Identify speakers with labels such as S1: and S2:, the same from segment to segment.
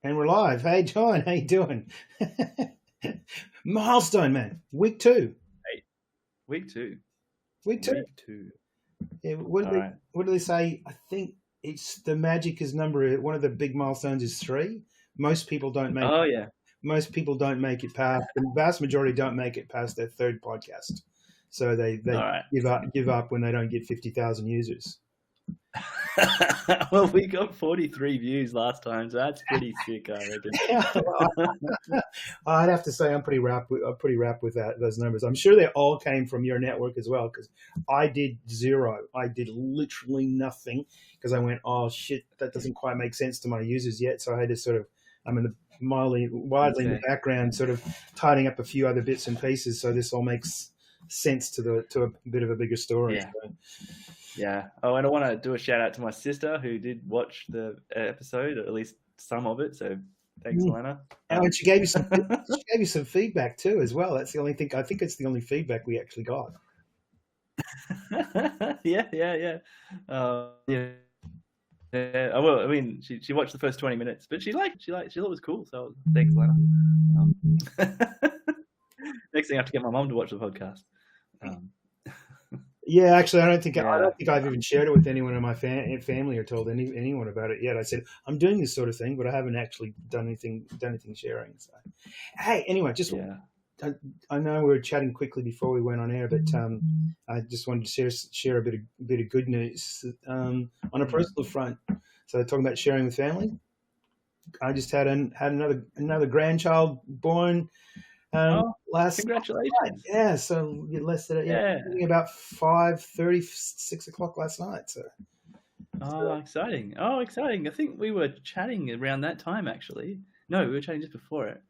S1: And we're live. Hey, John, how you doing? Milestone, man. Week two.
S2: Hey, week two.
S1: Week two.
S2: Week two.
S1: Yeah,
S2: All right.
S1: what do they say? I think it's the magic is number. One of the big milestones is 3. Most people don't make.
S2: Oh yeah.
S1: Most people don't make it past. The vast majority don't make it past their 3rd podcast. So they
S2: All right.
S1: give up when they don't get 50,000 users.
S2: Well, we got 43 views last time, so that's pretty sick, I reckon.
S1: I'd have to say I'm pretty wrapped with those numbers. I'm sure they all came from your network as well, because I did 0. I did literally nothing because I went, oh shit, that doesn't quite make sense to my users yet. So I had to sort of, I'm in the widely in the background, sort of tidying up a few other bits and pieces, so this all makes sense to a bit of a bigger story.
S2: Yeah. Yeah. Oh, and I want to do a shout out to my sister who did watch the episode, or at least some of it. So thanks, Lana.
S1: And she gave you some feedback too, as well. That's the only thing. I think it's the only feedback we actually got.
S2: Yeah. Yeah. Well, I mean, she watched the first 20 minutes, but she thought it was cool. So thanks, Lana. Next thing, I have to get my mom to watch the podcast.
S1: Yeah, actually, I don't think I've even shared it with anyone in my family or told anyone about it yet. I said I'm doing this sort of thing, but I haven't actually done anything sharing. So, hey, anyway, I know we were chatting quickly before we went on air, but I just wanted to share a bit of good news on a personal front. So, talking about sharing with family, I just had another grandchild born. Last
S2: congratulations!
S1: night. Yeah, so about 5:30, 6 o'clock last night. So,
S2: exciting! Oh, exciting! I think we were chatting around that time. Actually, no, we were chatting just before it.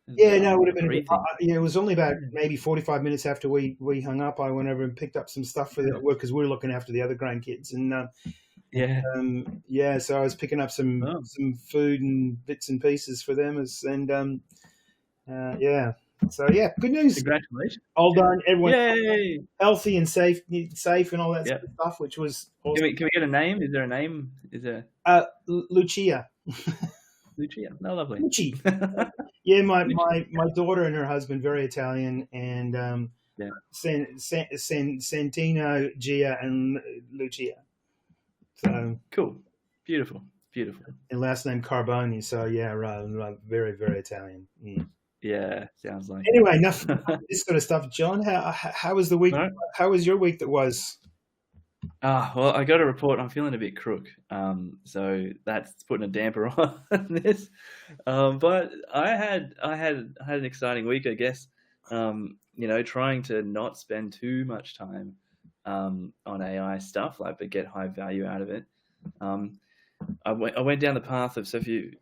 S1: Yeah, no, it would have been. It was only about maybe 45 minutes after we hung up. I went over and picked up some stuff for the work because we were looking after the other grandkids, and so I was picking up some food and bits and pieces for them, So good news.
S2: Congratulations!
S1: All done. Everyone healthy and safe and all that sort of stuff, which was awesome.
S2: Can we get a name? Is there a name? Is there
S1: Lucia?
S2: Lucia, no, lovely.
S1: Lucia. Yeah, my daughter and her husband, very Italian, and Santino, Gia, and Lucia. So
S2: cool, beautiful.
S1: And last name Carboni. So very, very Italian. Yeah.
S2: Yeah, sounds like.
S1: Anyway, enough of this sort of stuff. John, how was the week? No? How was your week that was?
S2: Well, I got a report. I'm feeling a bit crook, so that's putting a damper on this. But I had an exciting week, I guess. Trying to not spend too much time on AI stuff, but get high value out of it. I went down the path of, so if you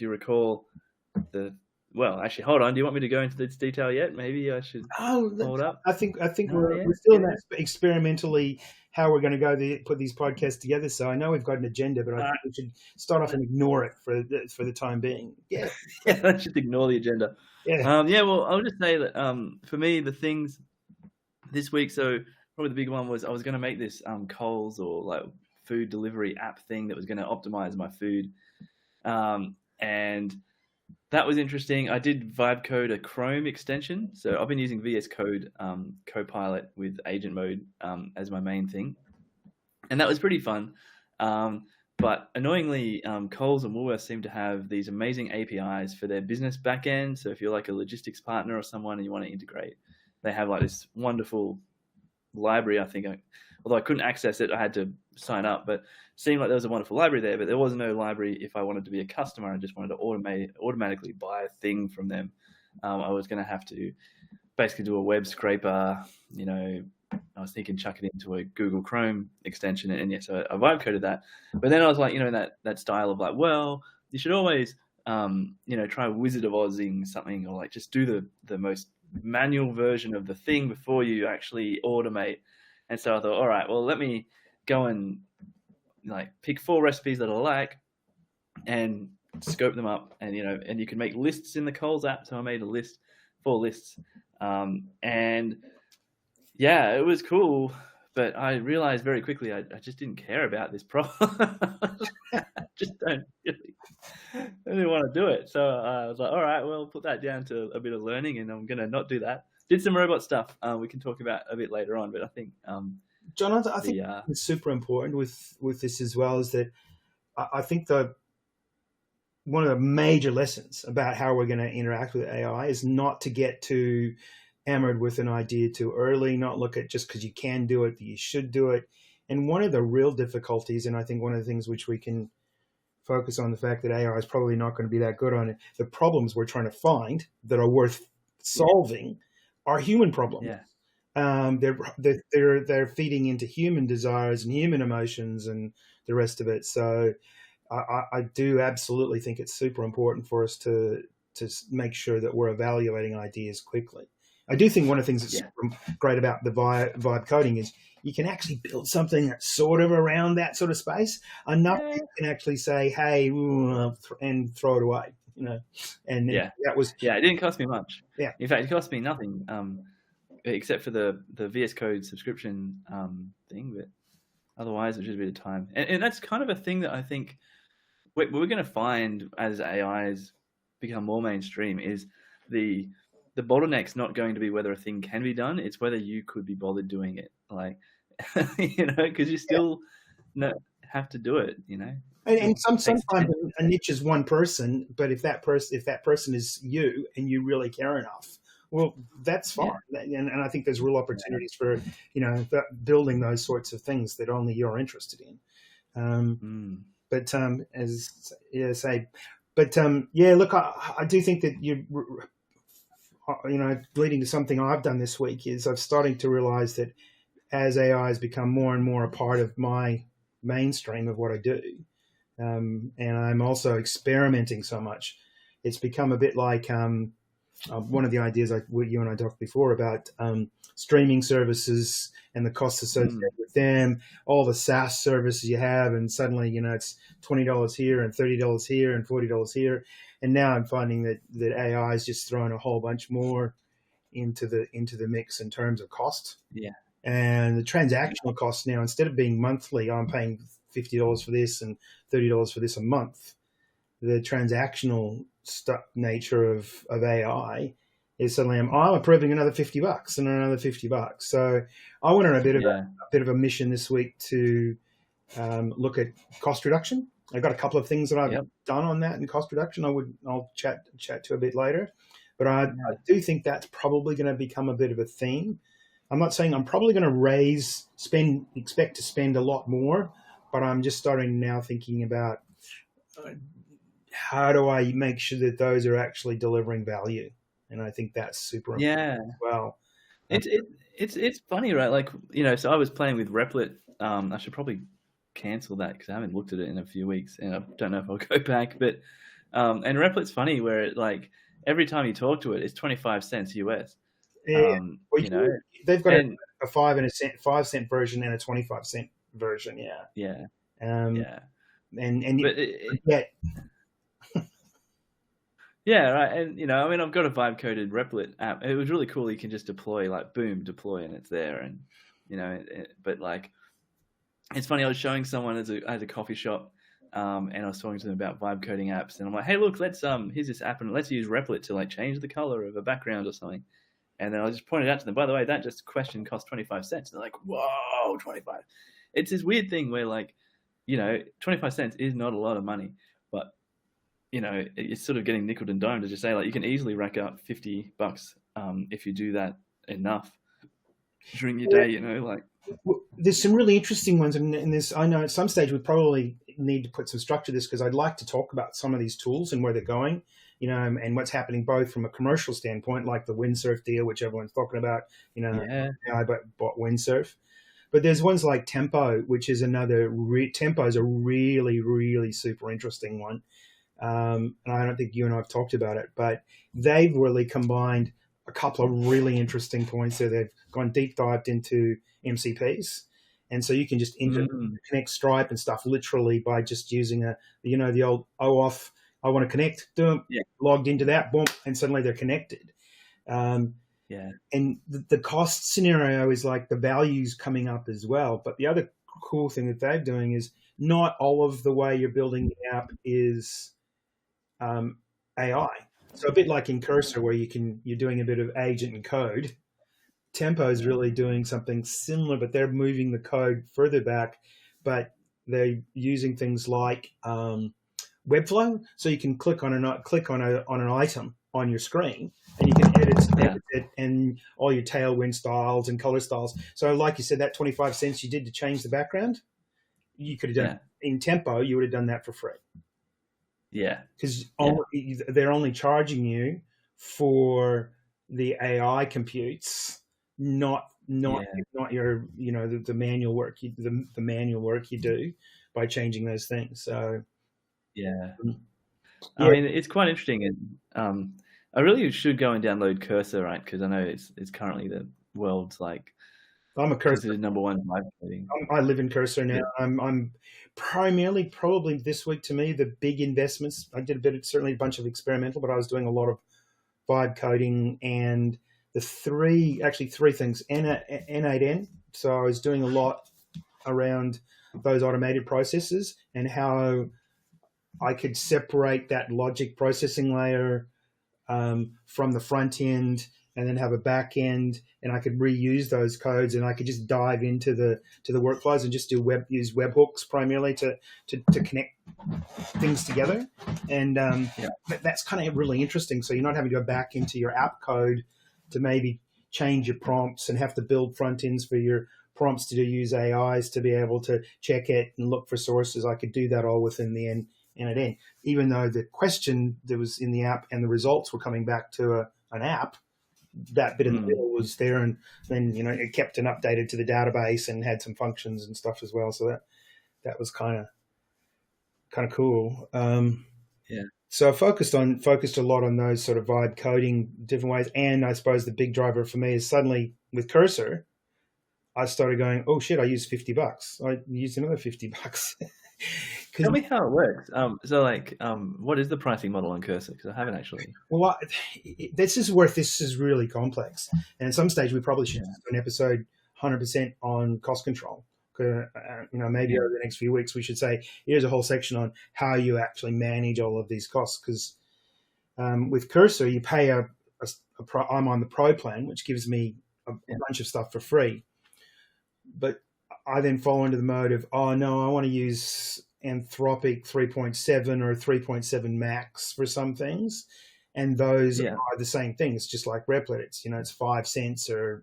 S2: recall well, actually, hold on. Do you want me to go into this detail yet? Maybe I should hold up.
S1: I think we're still in that experimentally how we're going to put these podcasts together. So I know we've got an agenda, but I think we should start off and ignore it for the time being. Yeah,
S2: I should ignore the agenda.
S1: Yeah.
S2: Well, I'll just say that for me, the things this week. So probably the big one was I was going to make this Coles or food delivery app thing that was going to optimize my food, and that was interesting. I did vibe code a Chrome extension. So I've been using VS Code Copilot with agent mode as my main thing. And that was pretty fun. But annoyingly, Coles and Woolworths seem to have these amazing APIs for their business backend. So if you're like a logistics partner or someone and you want to integrate, they have this wonderful library. I think, although I couldn't access it, I had to sign up, but it seemed like there was a wonderful library there, but there was no library if I wanted to be a customer and just wanted to automatically buy a thing from them. I was going to have to basically do a web scraper, I was thinking chuck it into a Google Chrome extension, and so I vibe coded that. But then I was like, that style of well, you should always, try Wizard of Ozing something, or just do the most manual version of the thing before you actually automate. And so I thought, all right, well, let me go and pick 4 recipes that I like and scope them up, and and you can make lists in the Coles app. So I made 4 lists, and it was cool. but I realized very quickly I just didn't care about this problem. I just don't really want to do it. So I was like, all right, well, put that down to a bit of learning, and I'm gonna not do that. Did some robot stuff. We can talk about a bit later on, but I think
S1: John, I think it's super important with this as well is that I think one of the major lessons about how we're going to interact with AI is not to get too enamored with an idea too early, not look at just because you can do it, that you should do it. And one of the real difficulties, and I think one of the things which we can focus on the fact that AI is probably not going to be that good on it, the problems we're trying to find that are worth solving are human problems. They're feeding into human desires and human emotions and the rest of it. So I do absolutely think it's super important for us to make sure that we're evaluating ideas quickly. I do think one of the things that's super great about the vibe coding is you can actually build something that's sort of around that sort of space enough that you can actually say, hey, and throw it away, you know. And that was
S2: it didn't cost me much.
S1: Yeah.
S2: In fact, it cost me nothing, except for the VS Code subscription thing, but otherwise it was just a bit of time. And that's kind of a thing that I think we're going to find as AIs become more mainstream is the bottleneck's not going to be whether a thing can be done, it's whether you could be bothered doing it. Like, you know, because you still have to do it, you know.
S1: And sometimes a niche is one person, but if that person is you and you really care enough, well, that's fine. And I think there's real opportunities for, you know, building those sorts of things that only you're interested in. But look, I do think that you know, leading to something I've done this week is I'm starting to realize that as AI has become more and more a part of my mainstream of what I do, and I'm also experimenting so much, it's become a bit like one of the ideas you and I talked before about streaming services and the costs associated with them, all the SaaS services you have, and suddenly, you know, it's $20 here and $30 here and $40 here. And now I'm finding that AI is just throwing a whole bunch more into the mix in terms of cost.
S2: Yeah.
S1: And the transactional costs now, instead of being monthly, I'm paying $50 for this and $30 for this a month. The transactional nature of AI is suddenly I'm approving another $50 and another $50. So I went on a bit of a mission this week to look at cost reduction. I've got a couple of things that I've done on that in cost reduction. I'll chat to a bit later, but I do think that's probably going to become a bit of a theme. I'm not saying I'm probably going to expect to spend a lot more, but I'm just starting now thinking about how do I make sure that those are actually delivering value, and I think that's super important as well.
S2: It's funny, right? Like, you know, so I was playing with Replit. I should probably cancel that because I haven't looked at it in a few weeks and I don't know if I'll go back, but and Replit's funny where it, like, every time you talk to it, it's 25 cents US.
S1: You know, they've got a 5 cent version and a 25 cent version.
S2: Right. And, you know, I mean, I've got a vibe coded Replit app. It was really cool. You can just deploy, like, boom, deploy, and it's there. And, you know, but like, it's funny. I was showing someone at a coffee shop, and I was talking to them about vibe coding apps, and I'm like, hey, look, let's here's this app, and let's use Replit to, like, change the color of a background or something. And then I just pointed out to them, by the way, that just question cost 25 cents. And they're like, whoa, 25. It's this weird thing where, like, you know, 25 cents is not a lot of money, but, you know, it's sort of getting nickeled and dimed, as you say. Like, you can easily rack up $50 if you do that enough during your day, you know, like.
S1: There's some really interesting ones, and this, I know at some stage we probably need to put some structure to this because I'd like to talk about some of these tools and where they're going, you know, and what's happening both from a commercial standpoint, like the Windsurf deal, which everyone's talking about, you know, I bought Windsurf. But there's ones like Tempo, which is another, Tempo is a really, really super interesting one. And I don't think you and I have talked about it, but they've really combined a couple of really interesting points. So they've gone deep dived into MCPs. And so you can just connect Stripe and stuff literally by just using the old OAuth, I want to connect, logged into that, boom, and suddenly they're connected.
S2: Yeah.
S1: And the cost scenario is like the values coming up as well. But the other cool thing that they're doing is not all of the way you're building the app is AI. So a bit like in Cursor, where you're doing a bit of agent and code. Tempo is really doing something similar, but they're moving the code further back, but they're using things like Webflow, so you can click on an item on your screen, and you can edit it, and all your tailwind styles and color styles. So, like you said, that 25 cents you did to change the background, you could have done in Tempo. You would have done that for free.
S2: Yeah,
S1: because they're only charging you for the AI computes, not your the manual work the manual work you do by changing those things. So
S2: I mean, it's quite interesting, and I really should go and download Cursor, right? Because I know it's currently the world's like
S1: I'm a Cursor
S2: number one live coding.
S1: I live in Cursor now. I'm primarily probably this week to me the big investments. I did certainly a bunch of experimental, but I was doing a lot of vibe coding and the three things N8N. So I was doing a lot around those automated processes and how I could separate that logic processing layer from the front end, and then have a back end, and I could reuse those codes, and I could just dive into the workflows and just use webhooks primarily to connect things together. And that's kind of really interesting. So you're not having to go back into your app code to maybe change your prompts and have to build front ends for your prompts to use AIs to be able to check it and look for sources. I could do that all within the N8N, even though the question that was in the app and the results were coming back to an app. That bit in the middle was there, and then it kept and updated to the database and had some functions and stuff as well. So that was kind of cool. So I focused a lot on those sort of vibe coding different ways, and I suppose the big driver for me is suddenly with Cursor, I started going, oh shit, I used $50. I used another $50.
S2: Tell me how it works. What is the pricing model on Cursor? Because I haven't actually.
S1: Well, this is really complex, and at some stage we probably should do an episode 100% on cost control. Maybe over the next few weeks we should say here's a whole section on how you actually manage all of these costs. Because with Cursor, you pay I'm on the Pro plan, which gives me a bunch of stuff for free, but I then fall into the mode of, oh no, I want to use Anthropic 3.7 or 3.7 Max for some things, and those are the same thing. It's just like Replit. It's 5 cents or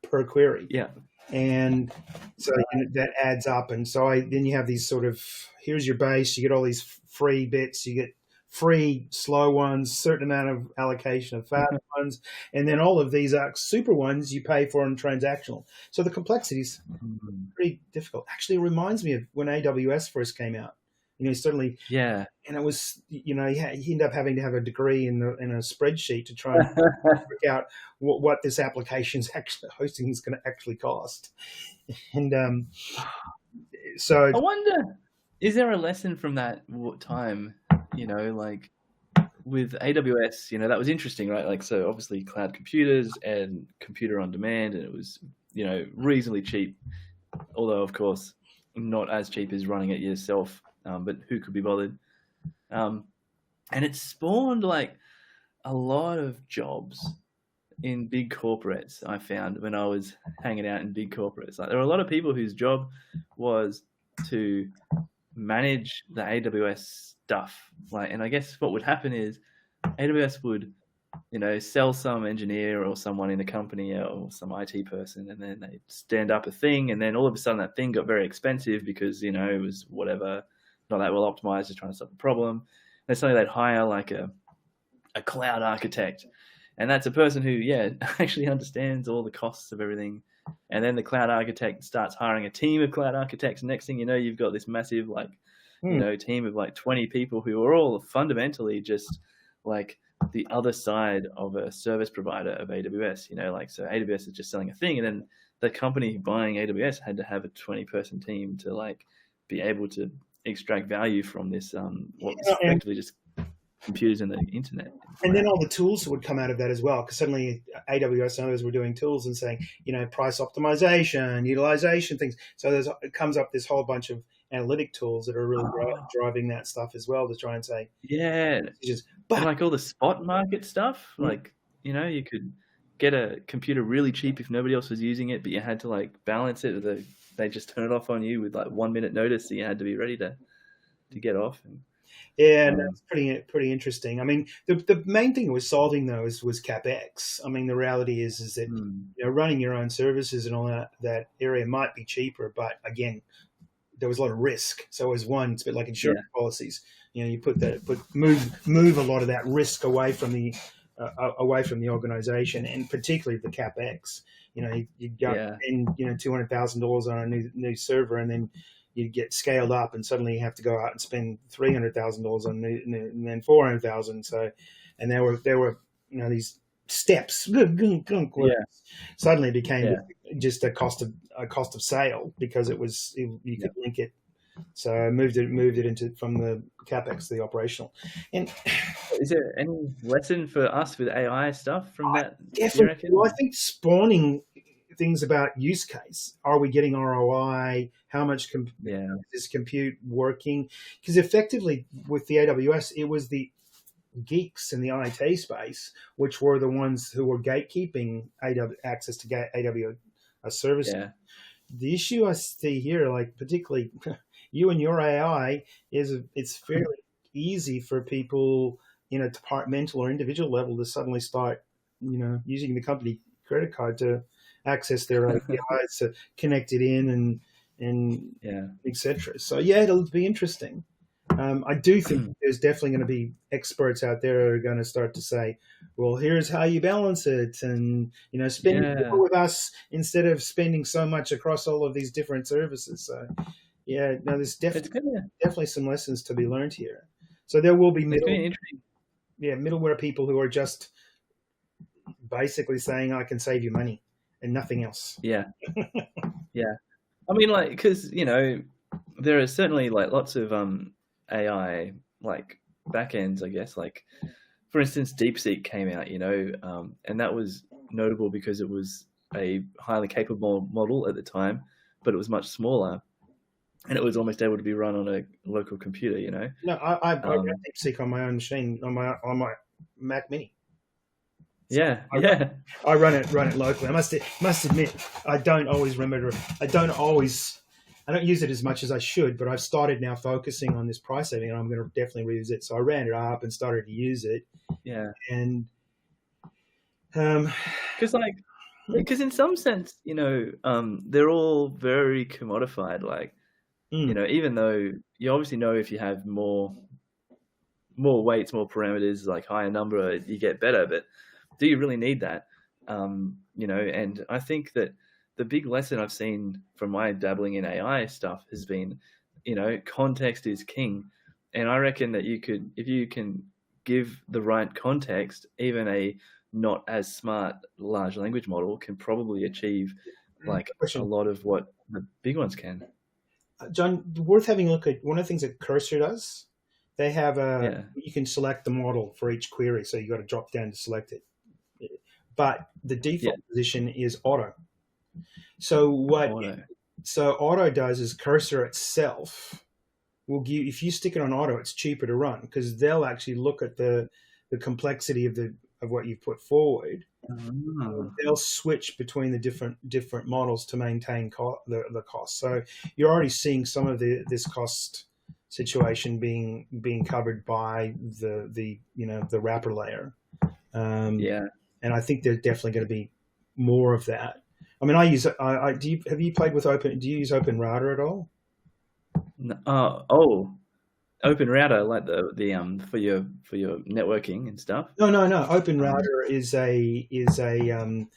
S1: per query.
S2: Yeah,
S1: and so that adds up. And so then you have these sort of, here's your base. You get all these free bits. You get free slow ones, certain amount of allocation of fast ones, and then all of these super ones you pay for and transactional. So the complexity is pretty difficult. Actually, it reminds me of when AWS first came out. Certainly, and it was you end up having to have a degree in a spreadsheet to try and work out what this application's actually hosting is going to actually cost. And so
S2: I wonder, is there a lesson from that time? Like with AWS, that was interesting, right? Like, so obviously cloud computers and computer on demand, and it was, reasonably cheap, although of course not as cheap as running it yourself, but who could be bothered? And it spawned like a lot of jobs in big corporates. I found when I was hanging out in big corporates, like there were a lot of people whose job was to manage the AWS stuff. And I guess what would happen is AWS would, sell some engineer or someone in a company or some IT person, and then they'd stand up a thing, and then all of a sudden that thing got very expensive because, it was whatever, not that well optimized, just trying to solve a problem. And suddenly they'd hire like a cloud architect, and that's a person who, actually understands all the costs of everything. And then the cloud architect starts hiring a team of cloud architects. Next thing you know, you've got this massive, team of like 20 people who are all fundamentally just like the other side of a service provider of AWS. So AWS is just selling a thing, and then the company buying AWS had to have a 20-person team to like be able to extract value from this. Effectively just computers and the internet.
S1: And then all the tools would come out of that as well, because suddenly AWS and others were doing tools and saying, price optimization, utilization things. So it comes up this whole bunch of analytic tools that are really driving that stuff as well to try and say,
S2: but and like all the spot market stuff, like you could get a computer really cheap if nobody else was using it, but you had to like balance it. They just turn it off on you with like 1 minute notice, so you had to be ready to get off.
S1: And that's pretty interesting. I mean, the main thing it was solving though was CapEx. I mean, the reality is that running your own services and all that area might be cheaper, but again, there was a lot of risk. So it was it's a bit like insurance policies. You move a lot of that risk away from the organization, and particularly the CapEx. You go spend $200,000 on a new server, and then you get scaled up, and suddenly you have to go out and spend $300,000 on new, and then $400,000. So, and there were these steps. Suddenly it became just a cost of sale, because you could link it. So I moved it into from the CapEx to the operational. And
S2: is there any lesson for us with AI stuff from that?
S1: Definitely. Well, I think spawning things about use case. Are we getting ROI? How much is compute working? Because effectively with the AWS, it was the geeks in the IT space, which were the ones who were gatekeeping access to AWS services. Yeah. The issue I see here, like particularly you and your AI, is it's fairly easy for people in a departmental or individual level to suddenly start, using the company credit card to access their APIs, to connect it in and etc. So it'll be interesting. I do think there's definitely going to be experts out there who are going to start to say, well, here's how you balance it, and spend more with us instead of spending so much across all of these different services. So there's definitely some lessons to be learned here. So there will be middleware people who are just basically saying, I can save you money and nothing else.
S2: Yeah. I mean, like, because there are certainly like lots of AI like backends, I guess. Like, for instance, DeepSeek came out, and that was notable because it was a highly capable model at the time, but it was much smaller, and it was almost able to be run on a local computer.
S1: No, I run DeepSeek on my own machine, on my Mac Mini.
S2: So
S1: I run it locally. I must admit, I don't use it as much as I should, but I've started now focusing on this price saving, and I'm going to definitely reuse it. So I ran it up and started to use it.
S2: Yeah.
S1: And
S2: because in some sense, they're all very commodified. Like, even though you obviously know if you have more weights, more parameters, like higher number, you get better. But do you really need that? And I think that the big lesson I've seen from my dabbling in AI stuff has been, context is king. And I reckon that if you can give the right context, even a not as smart large language model can probably achieve like a lot of what the big ones can.
S1: John, worth having a look at one of the things that Cursor does. They have you can select the model for each query, so you got to drop down to select it. But the default position is auto. So auto does is Cursor itself will give, if you stick it on auto, it's cheaper to run because they'll actually look at the complexity of what you've put forward. They'll switch between the different models to maintain the cost. So you're already seeing some of this cost situation being covered by the wrapper layer. And I think there's definitely going to be more of that. I mean, have you played with do you use OpenRouter at all?
S2: OpenRouter, like the for your networking and stuff.
S1: No. OpenRouter is an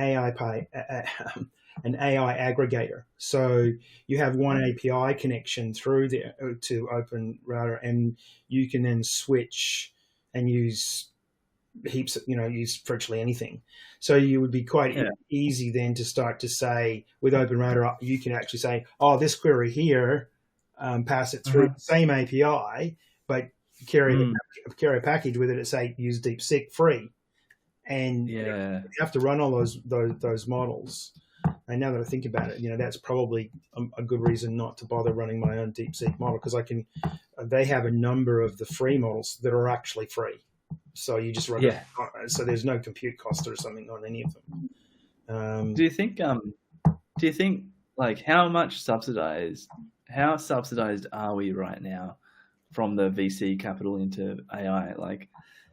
S1: AI aggregator. So you have one API connection through there to OpenRouter, and you can then switch and use use virtually anything. So you would be quite easy then to start to say with OpenRouter, you can actually say, this query here, pass it through the same API, but carry a package with it, say use DeepSeek free, and you have to run all those models. And now that I think about it, that's probably a good reason not to bother running my own DeepSeek model, because they have a number of the free models that are actually free. So you just run it. So there's no compute cost or something on any of them.
S2: Do you think like how subsidized are we right now from the VC capital into AI? Like,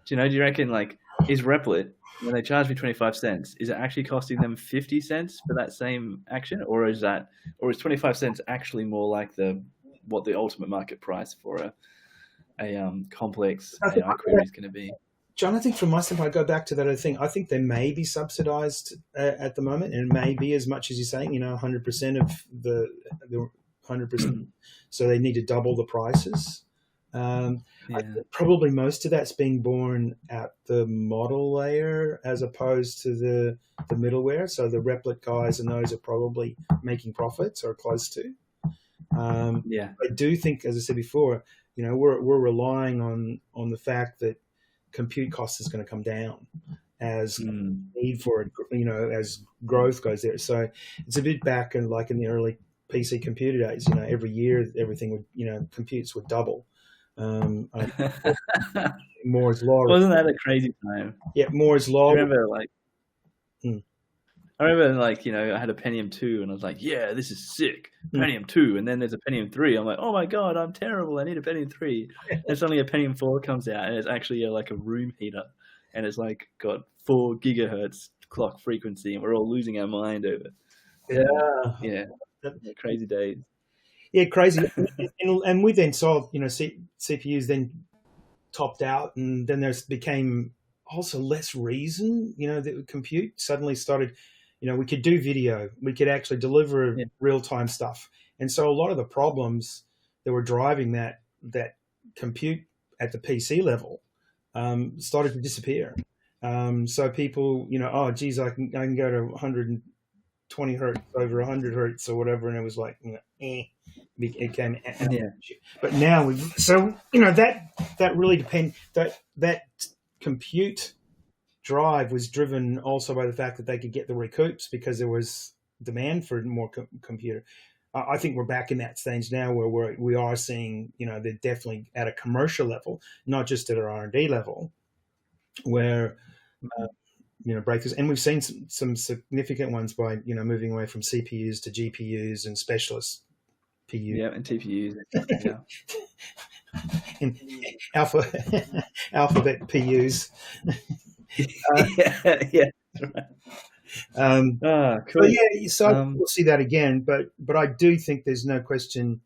S2: do you reckon, like, is Replit, when they charge me 25 cents, is it actually costing them 50 cents for that same action? Or is 25 cents actually more like what the ultimate market price for a complex AI query is going to be?
S1: John, I think from my standpoint, I go back to that other thing. I think they may be subsidized at the moment, and it may be as much as you're saying, 100% of the 100%. So they need to double the prices. I think probably most of that's being borne at the model layer as opposed to the middleware. So the Replit guys and those are probably making profits or close to. I do think, as I said before, we're relying on the fact that compute cost is going to come down as need for it, as growth goes there. So it's a bit back in the early PC computer days. Every year everything would, computes would double. Moore's law.
S2: Wasn't that a crazy time?
S1: Yeah, Moore's law.
S2: I remember, I had a Pentium 2 and I was like, yeah, this is sick. Pentium 2. And then there's a Pentium 3. I'm like, oh my God, I'm terrible. I need a Pentium 3. And suddenly a Pentium 4 comes out and it's actually like a room heater. And it's got 4 gigahertz clock frequency and we're all losing our mind over it. Yeah. Crazy days.
S1: Yeah, crazy. and we then saw, CPUs then topped out, and then there became also less reason, that compute suddenly started, we could do video, we could actually deliver real-time stuff. And so a lot of the problems that were driving that compute at the PC level started to disappear. So people, oh, geez, I can go to 120 hertz over 100 hertz or whatever, and it was like, it came but now that really depends, that compute drive was driven also by the fact that they could get the recoups because there was demand for more computer. I think we're back in that stage now where we are seeing, they're definitely at a commercial level, not just at an R&D level, where breakthroughs, and we've seen some significant ones by moving away from CPUs to GPUs and specialist PU.
S2: And TPUs.
S1: And alphabet PUs.
S2: Cool.
S1: So we'll see that again, but I do think there's no question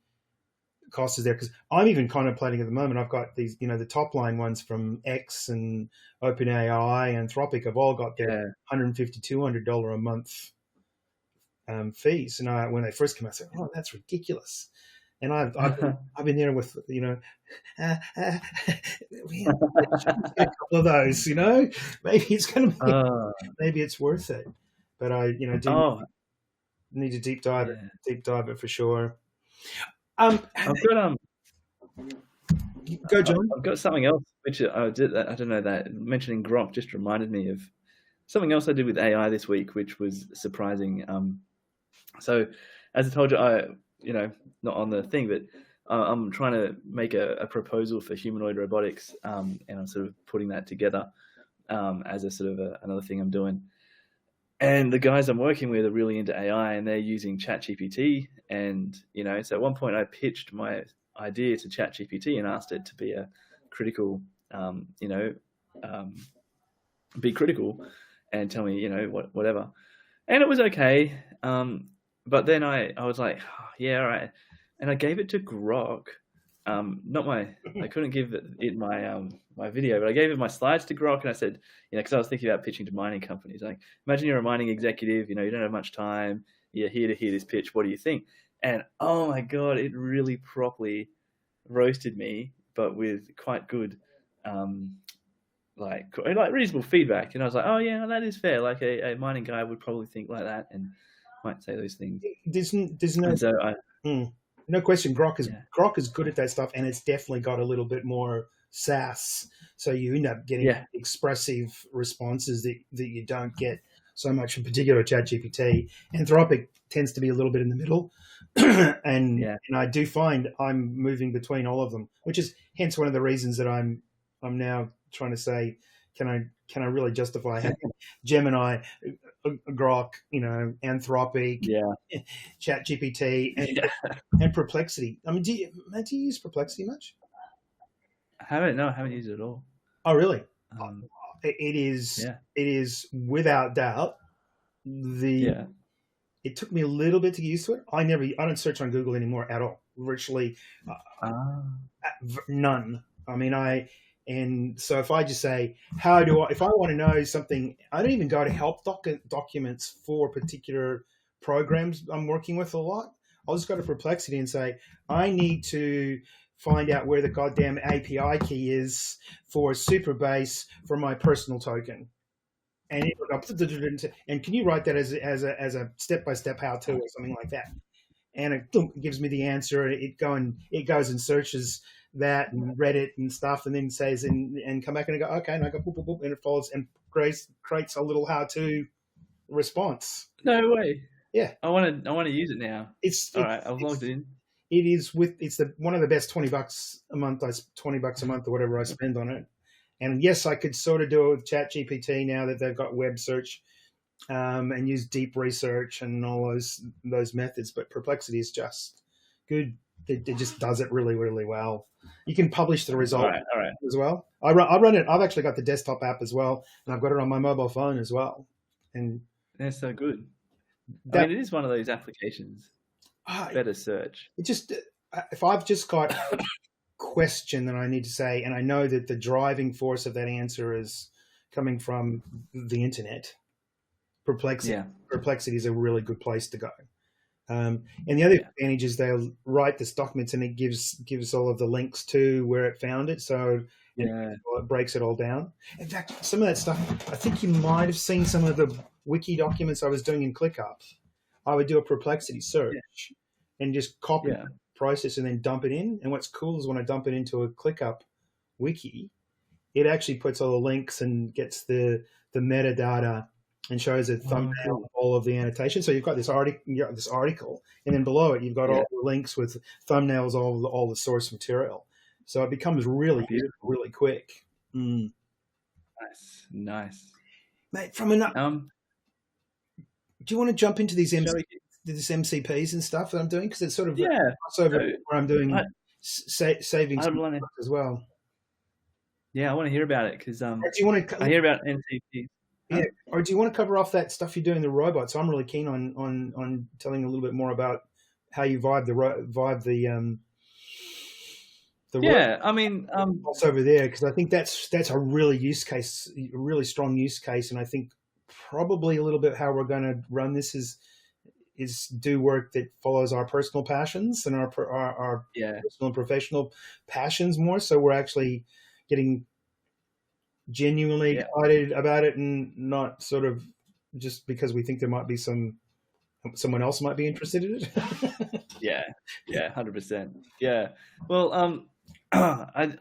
S1: cost is there, because I'm even contemplating at the moment. I've got these, the top line ones from X and OpenAI and Anthropic have all got their $150, $200 a month fees. And when they first came out, I said, "Oh, that's ridiculous." And I've been there with we have a couple of those. Maybe it's going to be, maybe it's worth it. But I do need to deep dive it for sure.
S2: I've got
S1: Go, John.
S2: I've got something else which I did. I don't know, that mentioning Grok just reminded me of something else I did with AI this week, which was surprising. So, as I told you, not on the thing, but I'm trying to make a proposal for humanoid robotics, and I'm sort of putting that together as a sort of another thing I'm doing. And the guys I'm working with are really into AI, and they're using ChatGPT. And so at one point I pitched my idea to ChatGPT and asked it to be a critical, be critical and tell me, whatever. And it was okay. But then I was like, yeah, all right. And I gave it to Grok. I couldn't give it my video, but I gave it my slides to Grok, and I said, because I was thinking about pitching to mining companies. Like, imagine you're a mining executive, you don't have much time. You're here to hear this pitch. What do you think? And oh my God, it really properly roasted me, but with quite good, like reasonable feedback. And I was like, oh yeah, that is fair. Like a mining guy would probably think like that and might say those things.
S1: There's no question. Grok is good at that stuff, and it's definitely got a little bit more sass. So you end up getting expressive responses that you don't get so much in particular ChatGPT. Anthropic tends to be a little bit in the middle. and I do find I'm moving between all of them, which is hence one of the reasons that I'm now trying to say, can I really justify having Gemini, Grok, Anthropic, ChatGPT, and Perplexity? I mean, do you use Perplexity much?
S2: I haven't used it at all.
S1: Oh, really? It is without doubt it took me a little bit to get used to it. I don't search on Google anymore at all. Virtually none. I mean, and so if I just say, if I want to know something, I don't even go to help documents for particular programs I'm working with a lot. I'll just go to Perplexity and say, I need to find out where the goddamn API key is for Superbase for my personal token. And can you write that as a step-by-step how-to or something like that? And it gives me the answer. It goes and searches that and Reddit and stuff, and then says and come back and I go, okay, and I go boop, boop, boop, and it follows and creates a little how-to response.
S2: No way.
S1: Yeah,
S2: I want to use it now. All right. I've logged in.
S1: It is one of the best $20 a month. $20 a month or whatever I spend on it. And yes, I could sort of do it with ChatGPT now that they've got web search and use deep research and all those methods. But Perplexity is just good. It just does it really, really well. You can publish the result as well. I run it. I've actually got the desktop app as well, and I've got it on my mobile phone as well. And
S2: that's so good. I mean, it is one of those applications. Better search.
S1: It just if I've just got a question that I need to say, and I know that the driving force of that answer is coming from the internet, Perplexity is a really good place to go. And the other advantage is they'll write this document and it gives all of the links to where it found it, so it breaks it all down. In fact, some of that stuff, I think you might have seen some of the wiki documents I was doing in ClickUp. I would do a Perplexity search and just copy the process and then dump it in. And what's cool is when I dump it into a ClickUp wiki, it actually puts all the links and gets the metadata and shows a thumbnail of all of the annotation. So you've got this article, and then below it you've got all the links with thumbnails, all the source material. So it becomes really beautiful, really quick.
S2: Nice.
S1: Mate, do you want to jump into these MCPs and stuff that I'm doing? Because it's sort of crossover where I'm doing savings as well.
S2: Yeah, I want to hear about it because
S1: do you want to?
S2: I hear about MCPs.
S1: Yeah, or do you want to cover off that stuff you're doing the robots? I'm really keen on telling a little bit more about how you vibe the
S2: I mean,
S1: what's over there, because I think that's a really strong use case, and I think probably a little bit how we're going to run this is do work that follows our personal passions and our personal and professional passions more. So we're actually getting genuinely excited about it, and not sort of just because we think there might be someone else might be interested in it.
S2: 100%. Yeah. Well, I've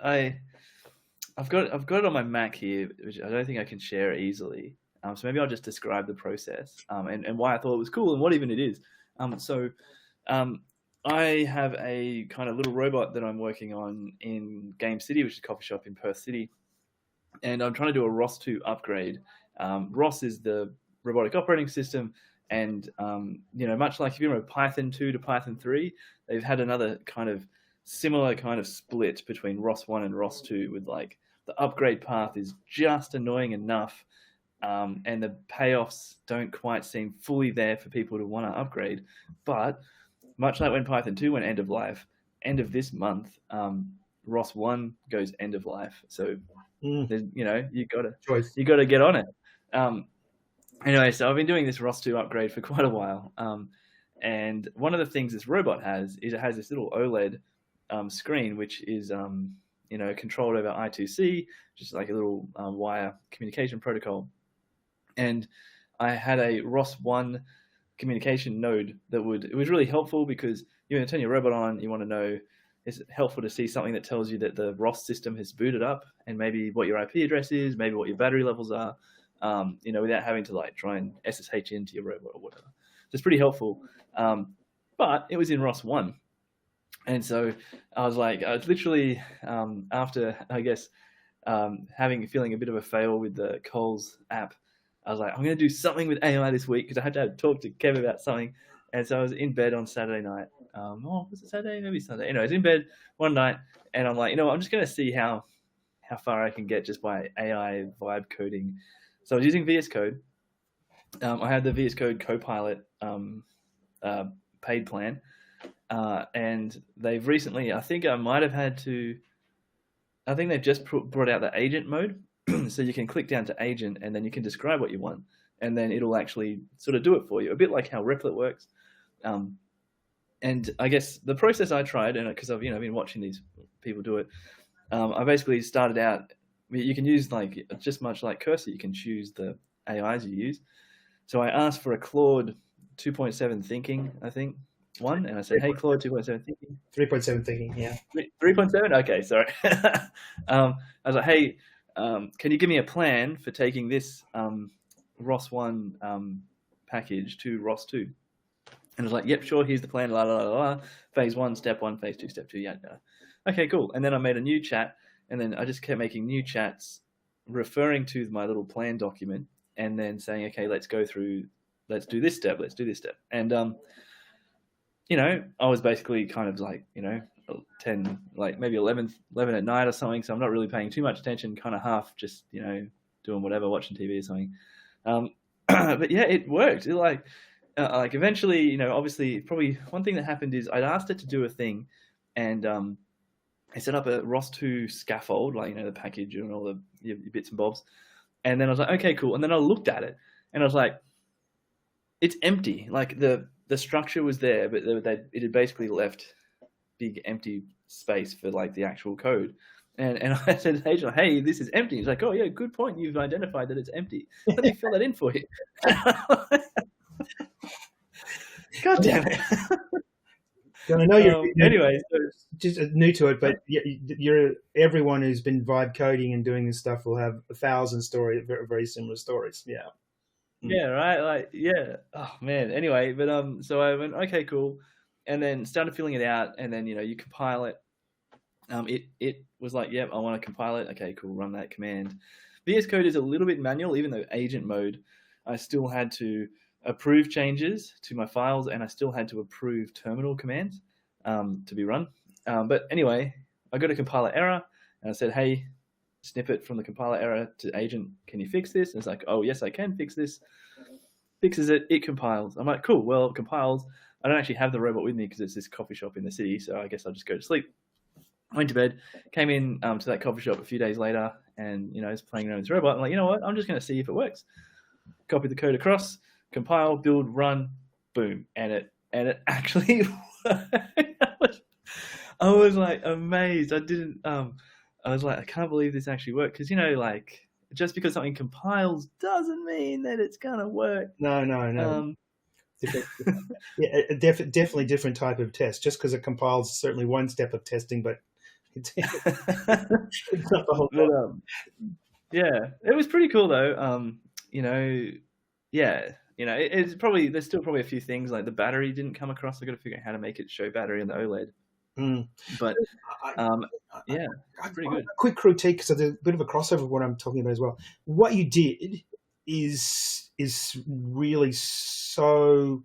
S2: got it on my Mac here, which I don't think I can share easily. So maybe I'll just describe the process and why I thought it was cool and what even it is. I have a kind of little robot that I'm working on in Game City, which is a coffee shop in Perth City. And I'm trying to do a ROS2 upgrade. ROS is the robotic operating system. And, much like if you remember Python 2 to Python 3, they've had another kind of similar kind of split between ROS1 and ROS2 with like the upgrade path is just annoying enough. And the payoffs don't quite seem fully there for people to want to upgrade. But much like when Python 2 went end of life, end of this month, ROS1 goes end of life. So, you got to get on it. Anyway, so I've been doing this ROS2 upgrade for quite a while. And one of the things this robot has is it has this little OLED screen, which is, controlled over I2C, just like a little wire communication protocol. And I had a ROS1 communication node it was really helpful because you want to turn your robot on, you want to know it's helpful to see something that tells you that the ROS system has booted up and maybe what your IP address is, maybe what your battery levels are, without having to like try and SSH into your robot or whatever. So it's pretty helpful. But it was in ROS 1. And so I was literally, after, I guess, feeling a bit of a fail with the Coles app, I was like, I'm going to do something with AI this week because I had to talk to Kev about something. And so I was in bed on Saturday night. Was it Saturday? Maybe Sunday. Anyway, I was in bed one night and I'm like, I'm just going to see how far I can get just by AI vibe coding. So I was using VS Code. I had the VS Code Copilot paid plan. And they've recently, I think they've just brought out the agent mode. So you can click down to agent and then you can describe what you want. And then it'll actually sort of do it for you, a bit like how Replit works. And I guess the process I tried, and because I've been watching these people do it, I basically started out. You can use just much like Cursor, you can choose the AIs you use. So I asked for a Claude 2.7 thinking, I think one, and I said, "Hey Claude 2.7 thinking."
S1: 3.7 thinking, yeah.
S2: 3.7. Okay, sorry. I was like, "Hey, can you give me a plan for taking this ROS 1 package to ROS 2?" And I was like, "Yep, sure. Here's the plan. La la la la. Phase 1, step 1. Phase 2, step 2. Yeah. Okay, cool." And then I made a new chat, and then I just kept making new chats, referring to my little plan document, and then saying, "Okay, let's do this step. Let's do this step." And I was basically kind of 10, maybe 11 at night or something. So I'm not really paying too much attention, kind of half just, doing whatever, watching TV or something. But yeah, it worked. It eventually, obviously probably one thing that happened is I'd asked it to do a thing and I set up a ROS 2 scaffold, the package and all the your bits and bobs. And then I was like, okay, cool. And then I looked at it and I was like, it's empty. The structure was there, but it had basically left big empty space for the actual code. And I said to Angel, "Hey, this is empty." He's like, "Oh yeah, good point. You've identified that it's empty. Let me fill that in for you." God damn it.
S1: I know you're
S2: anyway, so
S1: just new to it, but everyone who's been vibe coding and doing this stuff will have 1,000 stories, very, very similar stories. Yeah.
S2: Yeah, right. Oh man. Anyway, but so I went, okay, cool, and then started filling it out, and then you compile it. It was like, yep, I want to compile it. Okay, cool. Run that command. VS Code is a little bit manual, even though agent mode, I still had to approve changes to my files, and I still had to approve terminal commands to be run. But anyway, I got a compiler error, and I said, "Hey, snippet from the compiler error to agent, can you fix this?" And it's like, "Oh yes, I can fix this." Fixes it. It compiles. I'm like, cool. Well, it compiles. I don't actually have the robot with me because it's this coffee shop in the city, so I guess I'll just go to sleep. I went to bed, came in to that coffee shop a few days later, and I was playing around with this robot. I'm like, you know what? I'm just going to see if it works. Copy the code across, compile, build, run, boom, and it actually worked. I was like amazed. I was like, I can't believe this actually worked, because just because something compiles doesn't mean that it's gonna work.
S1: No. Yeah, definitely different type of test. Just because it compiles is certainly one step of testing, but it's not the whole thing.
S2: Yeah, it was pretty cool though. It's probably, there's still probably a few things like the battery didn't come across. I got to figure out how to make it show battery in the OLED. But pretty good.
S1: Quick critique, so there's a bit of a crossover with what I'm talking about as well. What you did is really so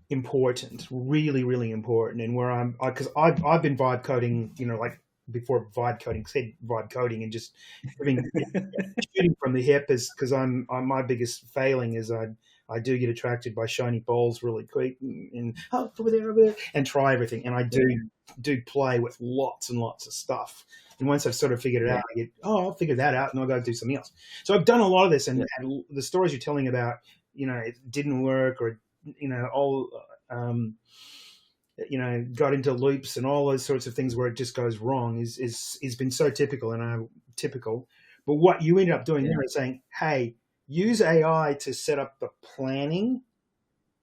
S1: important, really, really important. And where because I've been vibe coding, before vibe coding said vibe coding, and just shooting from the hip is because I'm my biggest failing is I do get attracted by shiny balls really quick and over there, and try everything. And I do play with lots and lots of stuff. And once I've sort of figured it out, I get, I'll figure that out and I'll go do something else. So I've done a lot of this, and the stories you're telling about, it didn't work, or, all, got into loops and all those sorts of things where it just goes wrong is been so typical typical. But what you ended up doing there is saying, hey, use AI to set up the planning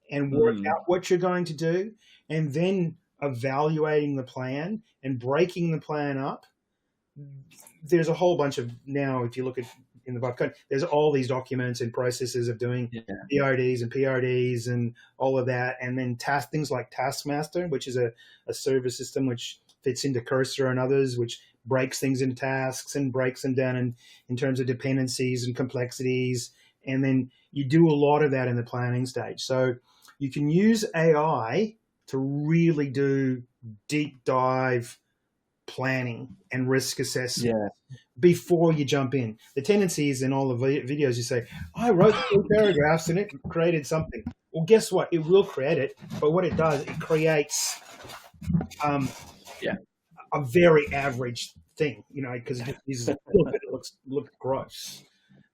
S1: and work out what you're going to do, and then evaluating the plan and breaking the plan up. There's a whole bunch of, now if you look at in the Vibe Code, there's all these documents and processes of doing PRDs and PRDs and all of that, and then things like Taskmaster, which is a service system which fits into Cursor and others, which breaks things into tasks and breaks them down in terms of dependencies and complexities. And then you do a lot of that in the planning stage. So you can use AI to really do deep dive planning and risk assessment before you jump in. The tendency is in all the videos you say, I wrote 2 paragraphs and it created something. Well, guess what? It will create it, but what it does, it creates a very average thing, because it looks gross.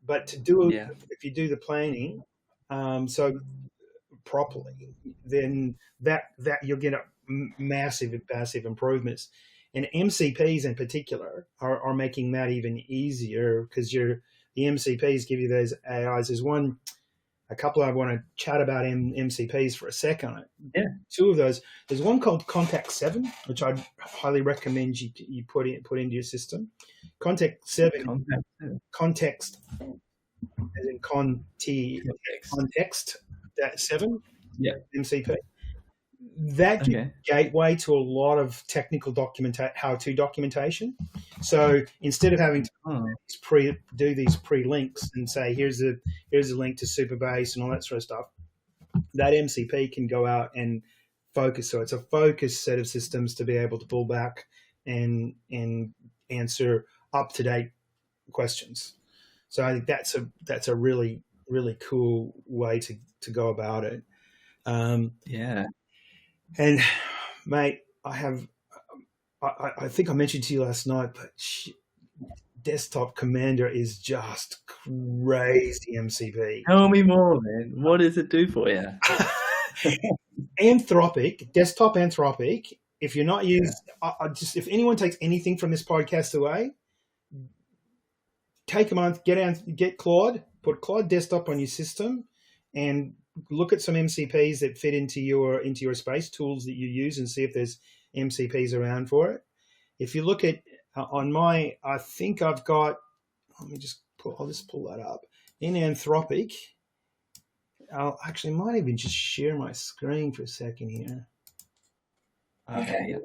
S1: But to do it, if you do the planning so properly, then that you'll get massive improvements. And MCPs in particular are making that even easier, because the MCPs give you those AIs. There's a couple I want to chat about MCPs for a second. Yeah. 2 of those. There's one called Context 7, which I'd highly recommend you put into your system. Context 7. Context, as in context, that 7.
S2: Yeah.
S1: MCP. That gives gateway to a lot of technical how-to documentation. So instead of having to do these pre-links and say, here's a link to Superbase and all that sort of stuff, that MCP can go out and focus. So it's a focused set of systems to be able to pull back and answer up-to-date questions. So I think that's a really, really cool way to go about it. And mate, I think I mentioned to you last night, but Desktop Commander is just crazy MCP.
S2: Tell me more, man. What does it do for you?
S1: Desktop Anthropic. If you're not using, if anyone takes anything from this podcast away, take a month, get Claude, put Claude Desktop on your system, and look at some MCPs that fit into your space, tools that you use, and see if there's MCPs around for it. If you look at I think I've got, I'll just pull that up. In Anthropic, I'll actually might even just share my screen for a second here.
S2: Okay.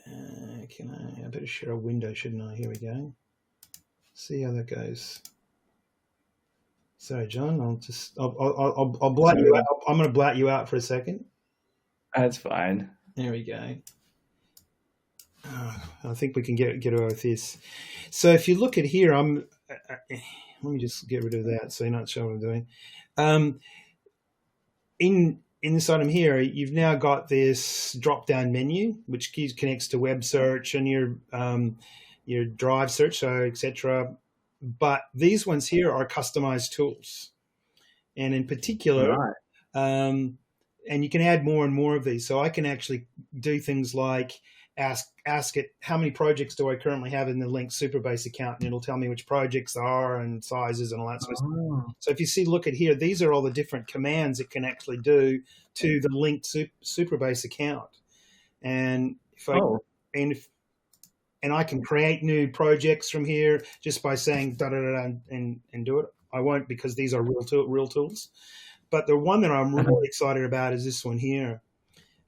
S1: I better share a window, shouldn't I? Here we go. See how that goes. Sorry, John. I'll blat you out. I'm going to blat you out for a second.
S2: That's fine.
S1: There we go. I think we can get away with this. So if you look at here, let me just get rid of that so you're not sure what I'm doing. In this item here, you've now got this drop-down menu which connects to web search and your Drive search, so etc. But these ones here are customized tools, and in particular, and you can add more and more of these. So I can actually do things like ask it, how many projects do I currently have in the linked Superbase account, and it'll tell me which projects are and sizes and all that sort of stuff. So if you look at here, these are all the different commands it can actually do to the linked Superbase account, and and I can create new projects from here just by saying da da da and do it. I won't, because these are real tools. But the one that I'm really excited about is this one here,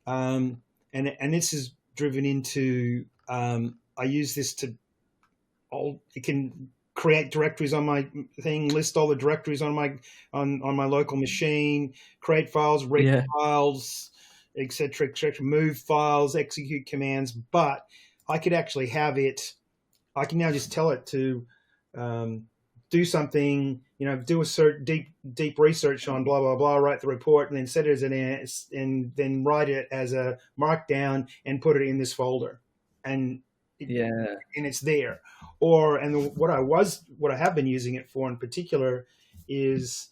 S1: and this is driven into. I use this it can create directories on my thing, list all the directories on my local machine, create files, read files, etc., move files, execute commands. But I could actually have it. I can now just tell it to do something. Do a deep research on blah blah blah. Write the report, and then set it as and then write it as a markdown and put it in this folder, and it's there. What I have been using it for in particular is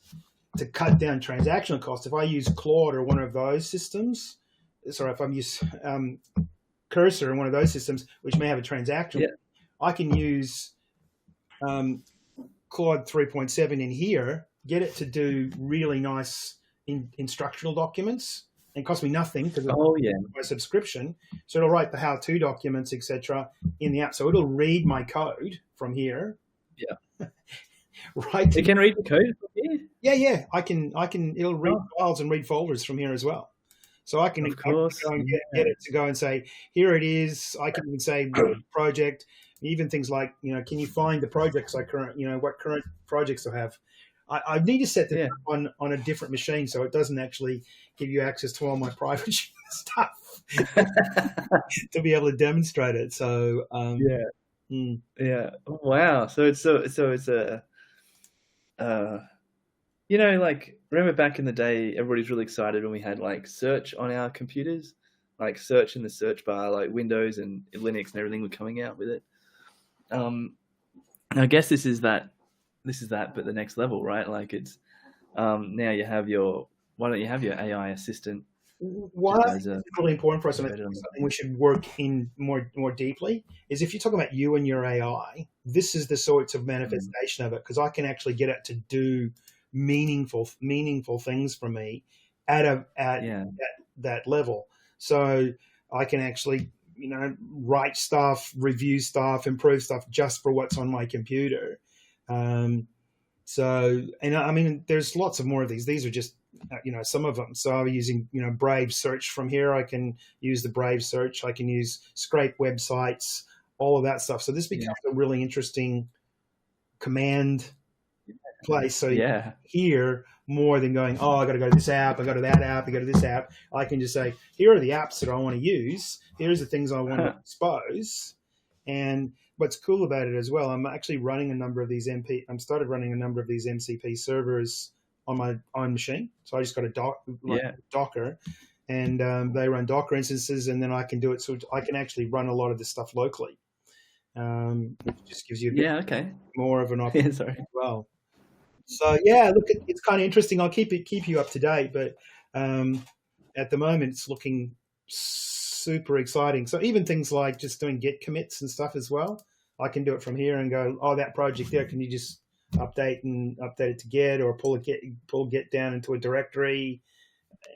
S1: to cut down transactional costs. If I use Claude or one of those systems, if I'm using Cursor in one of those systems, which may have a transaction, I can use Claude 3.7 in here, get it to do really nice instructional documents and it costs me nothing because it's
S2: Oh yeah.
S1: my subscription. So it'll write the how-to documents, etc., in the app. So it'll read my code from here.
S2: Yeah.
S1: Right.
S2: It can read the code from here?
S1: Yeah. I can. It'll read files and read folders from here as well. So I can,
S2: Of course.
S1: go and get it to go and say, here it is. I can even say project, even things like, can you find the projects I what current projects I have. I need to set this up on a different machine so it doesn't actually give you access to all my private stuff to be able to demonstrate it. So
S2: yeah. Wow. So it's a like, remember back in the day, everybody's really excited when we had like search on our computers, like search in the search bar, like Windows and Linux and everything were coming out with it. I guess this is that, but the next level, right? Like it's now you have why don't you have your AI assistant?
S1: What is really important for us, and I think something we should work in more deeply, is if you talk about you and your AI, this is the sorts of manifestation of it, because I can actually get it to do meaningful things for me at that level. So I can actually write stuff, review stuff, improve stuff just for what's on my computer. So, and I mean, there's lots of more of these. These are just some of them. So I'm using Brave search from here. I can use the Brave search. I can use scrape websites, all of that stuff. So this becomes a really interesting command place. So here, more than going, I got to go to this app, I go to that app, I go to this app, I can just say, here are the apps that I want to use. Here's the things I want to expose. And what's cool about it as well, I'm actually running a number of these started running a number of these MCP servers on my own machine. So I just got a Docker, and they run Docker instances, and then I can do it. So I can actually run a lot of this stuff locally, which just gives you a bit more of an option as well. So look, it's kind of interesting. I'll keep you up to date, but at the moment it's looking super exciting. So even things like just doing Git commits and stuff as well, I can do it from here and go, that project there, can you just update it to Git, or pull Git down into a directory?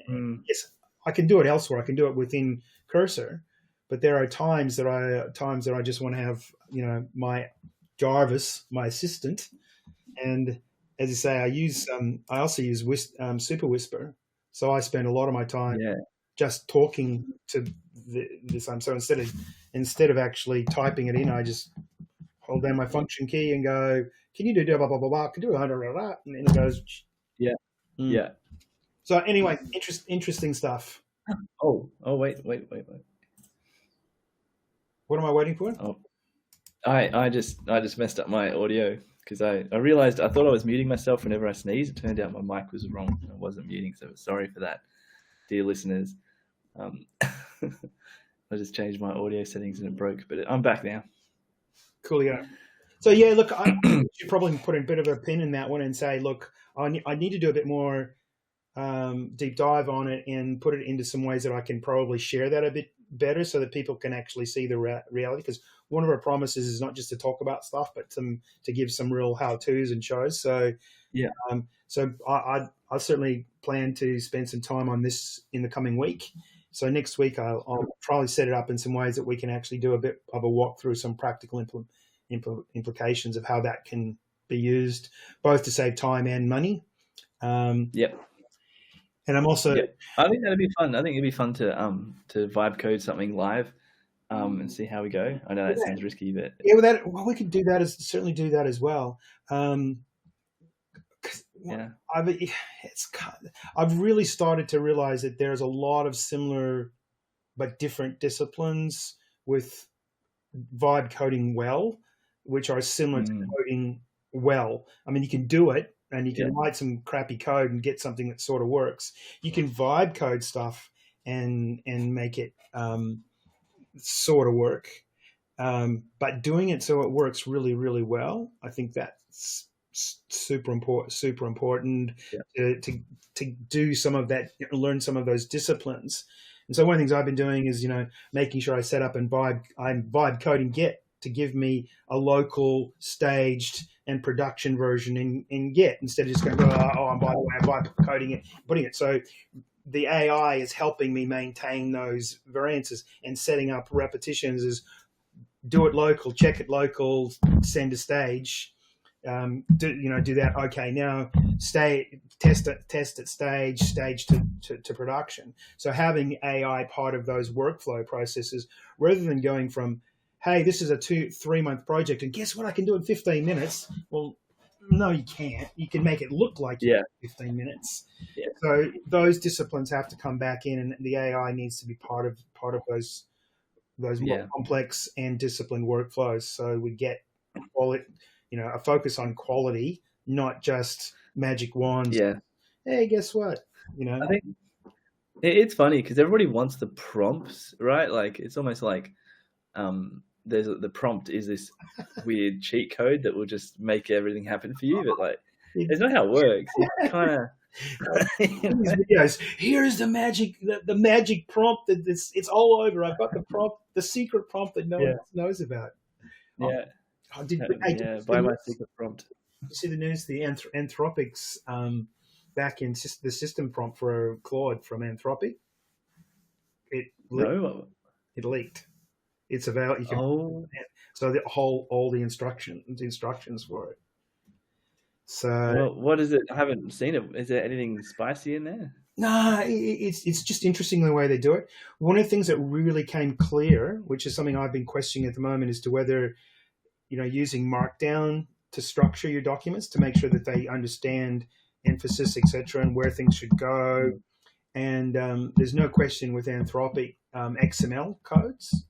S1: Yes, I can do it elsewhere. I can do it within Cursor, but there are times that I just want to have my Jarvis, my assistant, and as you say, I also use Super Whisper. So I spend a lot of my time just talking to this. So instead of actually typing it in, I just hold down my function key and go, can you do blah, blah, blah, blah, can you do 100, blah, blah, and then it goes. Yeah. So anyway, interesting stuff.
S2: Oh, wait.
S1: What am I waiting for?
S2: Oh, I just messed up my audio. Because I realized I thought I was muting myself whenever I sneezed. It turned out my mic was wrong. I wasn't muting, so sorry for that, dear listeners. I just changed my audio settings and it broke, but I'm back now.
S1: Cool, yeah. So look, I should probably put a bit of a pin in that one and say, look, I need to do a bit more deep dive on it and put it into some ways that I can probably share that a bit better so that people can actually see the reality. Because one of our promises is not just to talk about stuff, but to give some real how-tos and shows. So so I certainly plan to spend some time on this in the coming week. So next week I'll probably set it up in some ways that we can actually do a bit of a walk through some practical implications of how that can be used, both to save time and money. And I'm also.
S2: I think that'd be fun. I think it'd be fun to vibe code something live, and see how we go. I know that sounds risky, but
S1: we could do that. Certainly do that as well. I've really started to realize that there's a lot of similar but different disciplines with vibe coding well, which are similar to coding well. I mean, you can do it, and you can write some crappy code and get something that sort of works. You can vibe code stuff and make it sort of work. But doing it so it works really, really well, I think that's super important to do some of that, learn some of those disciplines. And so one of the things I've been doing is, making sure I set up I'm vibe coding Git to give me a local staged and production version in Git, instead of just going, I'm by the way, I'm vibe coding it, putting it. So the AI is helping me maintain those variances and setting up repetitions is do it local, check it local, send a stage, do that. Okay, now test it stage to production. So having AI part of those workflow processes rather than going from, hey, this is a 2-3 month project and guess what I can do in 15 minutes. Well, no, you can't. You can make it look like 15 minutes.
S2: Yeah.
S1: So those disciplines have to come back in, and the AI needs to be part of those more complex and disciplined workflows. So we get a focus on quality, not just magic wands.
S2: Yeah.
S1: Hey, guess what?
S2: I think it's funny because everybody wants the prompts, right? Like it's almost like the prompt is this weird cheat code that will just make everything happen for you, but like it's not how it works. It's kind of
S1: these videos. Here's the magic prompt that it's all over. I've got the prompt, the secret prompt that no one else knows about.
S2: Yeah. Buy my secret prompt.
S1: You see the news? The Anthropic's back in the system prompt for Claude from Anthropic. It leaked. It's about you can so all the instructions for it. So
S2: what is it? I haven't seen it. Is there anything spicy in there?
S1: No, it's just interesting the way they do it. One of the things that really came clear, which is something I've been questioning at the moment, as to whether using Markdown to structure your documents to make sure that they understand emphasis, etc., and where things should go. And there's no question with Anthropic XML codes,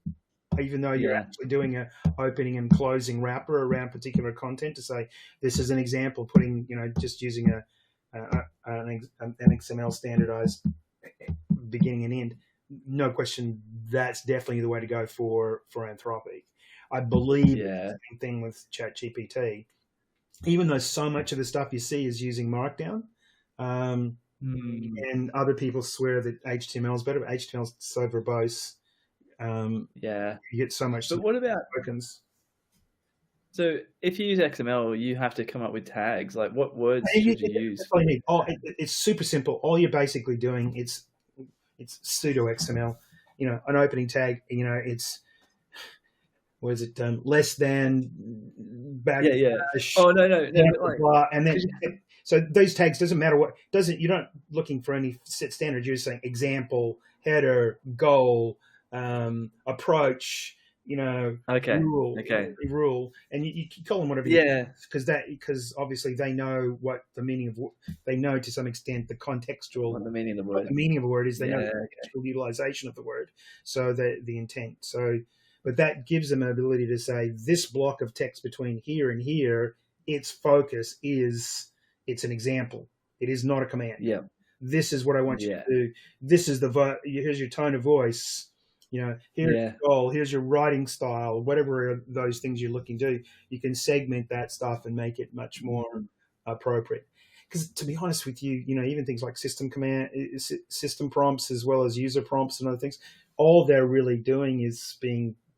S1: even though you're actually doing a opening and closing wrapper around particular content to say this is an example, putting just using an XML standardized beginning and end. No question, that's definitely the way to go for Anthropic. I believe the same thing with ChatGPT. Even though so much of the stuff you see is using Markdown, and other people swear that HTML is better, but HTML is so verbose. You get so much.
S2: But what about
S1: tokens?
S2: So if you use XML, you have to come up with tags. Like what words should you use?
S1: It's super simple. All you're basically doing it's pseudo XML. An opening tag. It's less than back.
S2: Oh no.
S1: And then so those tags doesn't matter what you're not looking for any set standard. You're saying example, header, goal, approach. Rule, and you call them whatever. Because obviously they know what the meaning of. They know to some extent the contextual.
S2: What the meaning of the word.
S1: The meaning of a word is. They know the contextual utilization of the word. So the intent. So. But that gives them an ability to say this block of text between here and here, its focus is it's an example. It is not a command.
S2: Yeah.
S1: This is what I want you to do. This is here's your tone of voice. Here's your goal. Here's your writing style. Whatever those things you're looking to do, you can segment that stuff and make it much more appropriate. Because to be honest with you, even things like system prompts as well as user prompts and other things, all they're really doing is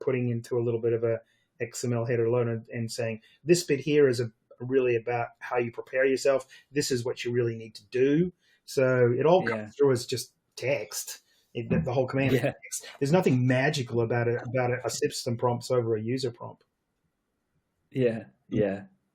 S1: putting into a little bit of a XML header load and saying this bit here is really about how you prepare yourself. This is what you really need to do. So it all comes through as just text. The whole command is text. There's nothing magical about a system prompt over a user prompt.
S2: Yeah,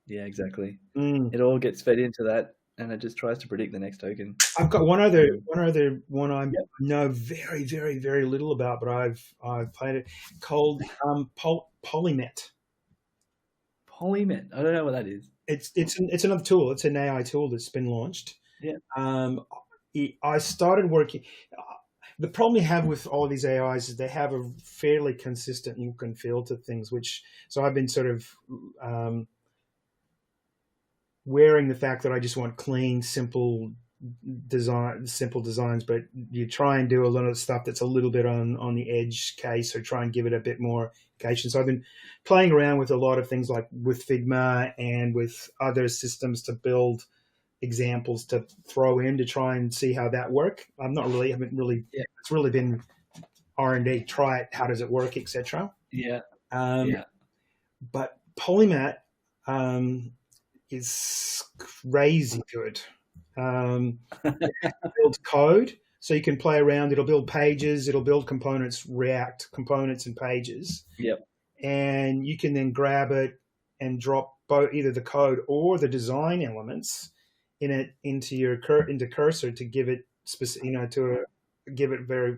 S2: exactly. It all gets fed into that, and it just tries to predict the next token.
S1: I've got one other one I know very, very, very little about, but I've played it, called Polymet.
S2: Polymet. I don't know what that is.
S1: It's another tool. It's an AI tool that's been launched.
S2: Yeah.
S1: I started working. The problem you have with all of these AIs is they have a fairly consistent look and feel to things, so I've been sort of wearing the fact that I just want clean, simple designs, but you try and do a lot of stuff that's a little bit on the edge case, or try and give it a bit more occasion. So I've been playing around with a lot of things, like with Figma and with other systems, to build examples to throw in to try and see how that work. It's really been R&D, try it, how does it work, etc. But Polymet is crazy good. Builds code, So you can play around. It'll build pages. It'll build components, React components and pages.
S2: Yep.
S1: And you can then grab it and drop both either the code or the design elements into Cursor to give it give it very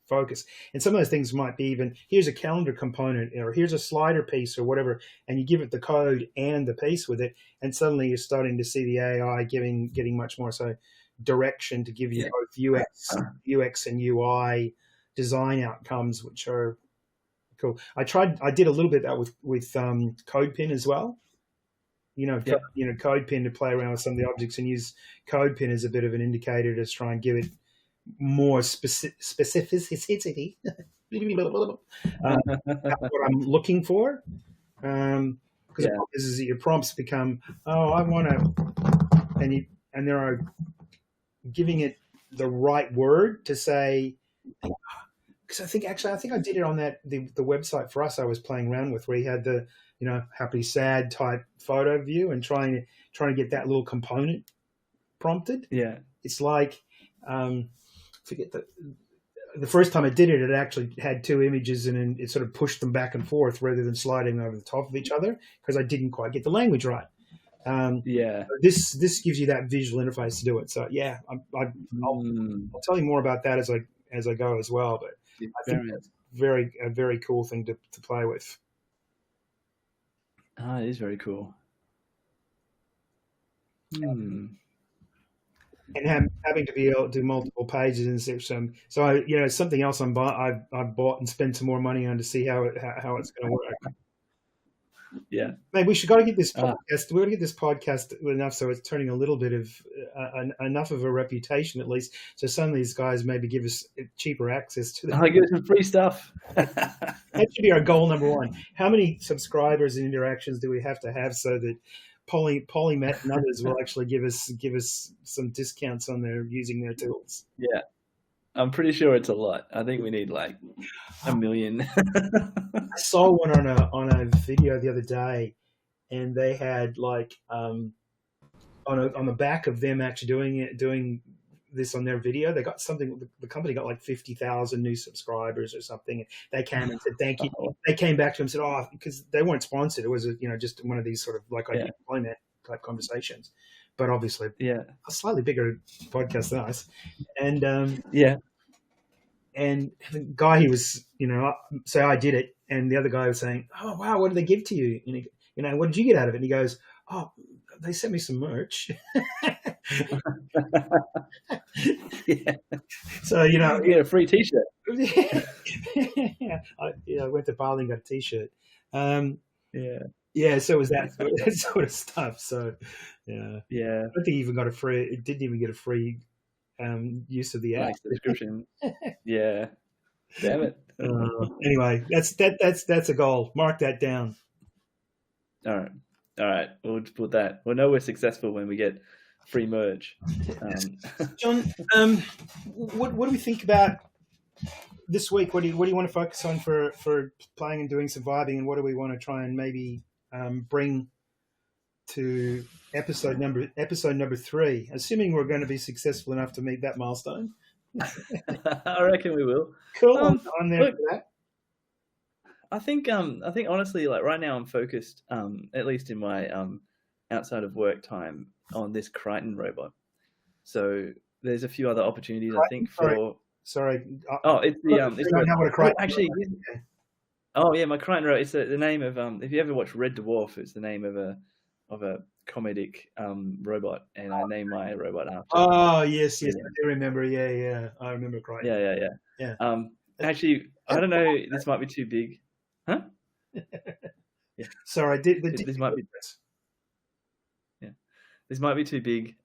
S1: focus. And some of those things might be even, here's a calendar component, or here's a slider piece, or whatever, and you give it the code and the piece with it, and suddenly you're starting to see the AI getting much more so direction to give you both UX and UI design outcomes, which are cool. I did a little bit of that with CodePen as well. CodePen to play around with some of the objects and use CodePen as a bit of an indicator to try and give it more specificity. What I'm looking for. Because the problem is that your prompts become, I want to, and there are giving it the right word to say. Because I think I did it on the website for us I was playing around with, where you had the happy sad type photo view and trying to get that little component prompted.
S2: Yeah,
S1: it's like forget the first time I did it, it actually had two images and it sort of pushed them back and forth rather than sliding over the top of each other because I didn't quite get the language right. This gives you that visual interface to do it. So I'll tell you more about that as I go as well. But I think that's a very cool thing to play with.
S2: It is very cool.
S1: And having to be able to do multiple pages and so something else I've bought and spent some more money on to see how it's going to work.
S2: Yeah,
S1: maybe we should got to get this podcast. We're going to get this podcast enough so it's turning a little bit of enough of a reputation, at least, so some of these guys maybe give us cheaper access to them.
S2: Give us some free stuff.
S1: That should be our goal number one. How many subscribers and interactions do we have to have so that Polymath and others will actually give us some discounts on using their tools?
S2: Yeah. I'm pretty sure it's a lot. I think we need like 1 million.
S1: I saw one on a video the other day, and they had like on the back of them actually doing this on their video. They got something. The company got like 50,000 new subscribers or something. They came and said thank you. They came back to him and said, because they weren't sponsored. It was just one of these sort of like Polymath type conversations. But obviously, a slightly bigger podcast than us, and and the guy he was, say I did it, and the other guy was saying, "Oh wow, what did they give to you? What did you get out of it?" And he goes, "Oh, they sent me some merch." So
S2: you get a free T-shirt.
S1: I went to Bali and got a T-shirt. Yeah, so it was that sort of stuff. So, I don't think he even got it didn't even get a free use of the app.
S2: Subscription. Yeah. Damn it.
S1: Anyway, that's a goal. Mark that down.
S2: All right. We'll put that. We'll know we're successful when we get free merch.
S1: John, what do we think about this week? What do you want to focus on for playing and doing surviving, and what do we want to try and maybe bring to episode number 3, assuming we're going to be successful enough to meet that milestone?
S2: I reckon we will.
S1: Cool. On there for that.
S2: I think honestly, like right now I'm focused, at least in my outside of work time, on this Crichton robot. So there's a few other opportunities, I think, for...
S1: Sorry.
S2: It's the actually. Oh yeah, my Crichton robot. It's the name of if you ever watch Red Dwarf, it's the name of a comedic robot, and I named my robot after.
S1: Oh yes, I do remember. Yeah, I remember Crichton.
S2: Yeah. Actually, I don't know. This might be too big, huh? Yeah.
S1: Sorry, this might be.
S2: Yeah, this might be too big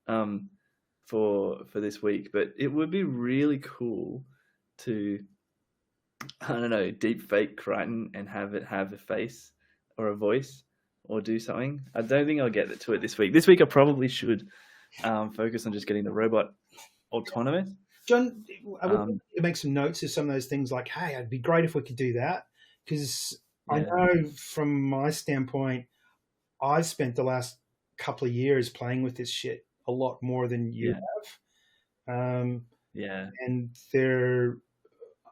S2: for this week, but it would be really cool to, I don't know, deep fake Crichton and have it have a face or a voice or do something. I don't think I'll get to it this week. This week I probably should focus on just getting the robot autonomous.
S1: John, I would like to make some notes of some of those things like, hey, it'd be great if we could do that, because I know from my standpoint, I've spent the last couple of years playing with this shit a lot more than you have.
S2: Yeah.
S1: and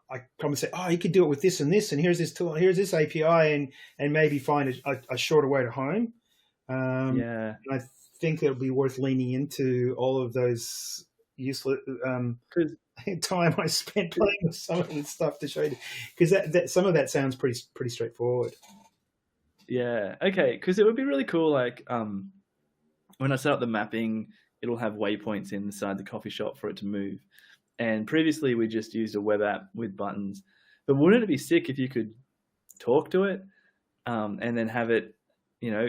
S1: I come and say, oh, you could do it with this and this, and here's this tool, here's this API, and maybe find a shorter way to home.
S2: Yeah.
S1: And I think it'll be worth leaning into all of those useless time I spent playing with some of this stuff to show you, because that some of that sounds pretty straightforward.
S2: Yeah. Okay. Because it would be really cool. Like, when I set up the mapping, it'll have waypoints inside the coffee shop for it to move. And previously, we just used a web app with buttons. But wouldn't it be sick if you could talk to it, and then have it,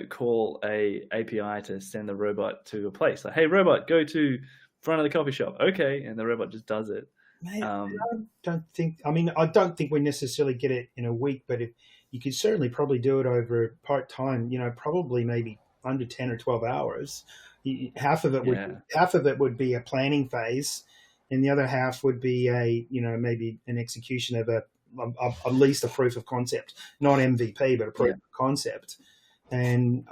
S2: call a API to send the robot to a place? Like, hey, robot, go to front of the coffee shop. Okay, and the robot just does it.
S1: Mate, I don't think we necessarily get it in a week, but if you could certainly probably do it over part time, probably maybe under 10 or 12 hours. Half of it would be a planning phase, and the other half would be maybe an execution of at least a proof of concept, not MVP, but a proof of concept. And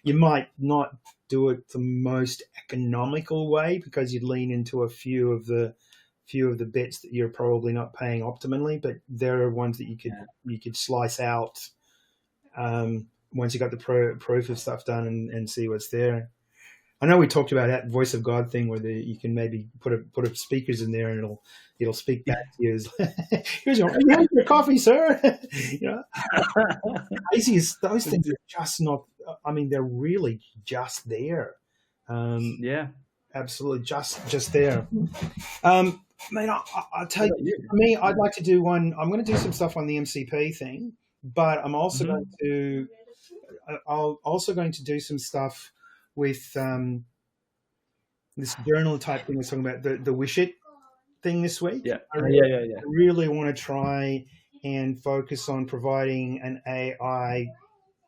S1: you might not do it the most economical way, because you'd lean into a few of the bits that you're probably not paying optimally, but there are ones that you could slice out once you got the proof of stuff done and see what's there. I know we talked about that voice of God thing, where you can maybe put a speakers in there, and it'll speak back to you. Here's your coffee, sir. Crazy is those things are just not. I mean, they're really just there. Absolutely, just there. Mate, I'll tell you. For me, I'd like to do one. I'm going to do some stuff on the MCP thing, but I'm also going to. I'll also going to do some stuff with this journal type thing we're talking about, the Wish It thing this week. I really want to try and focus on providing an AI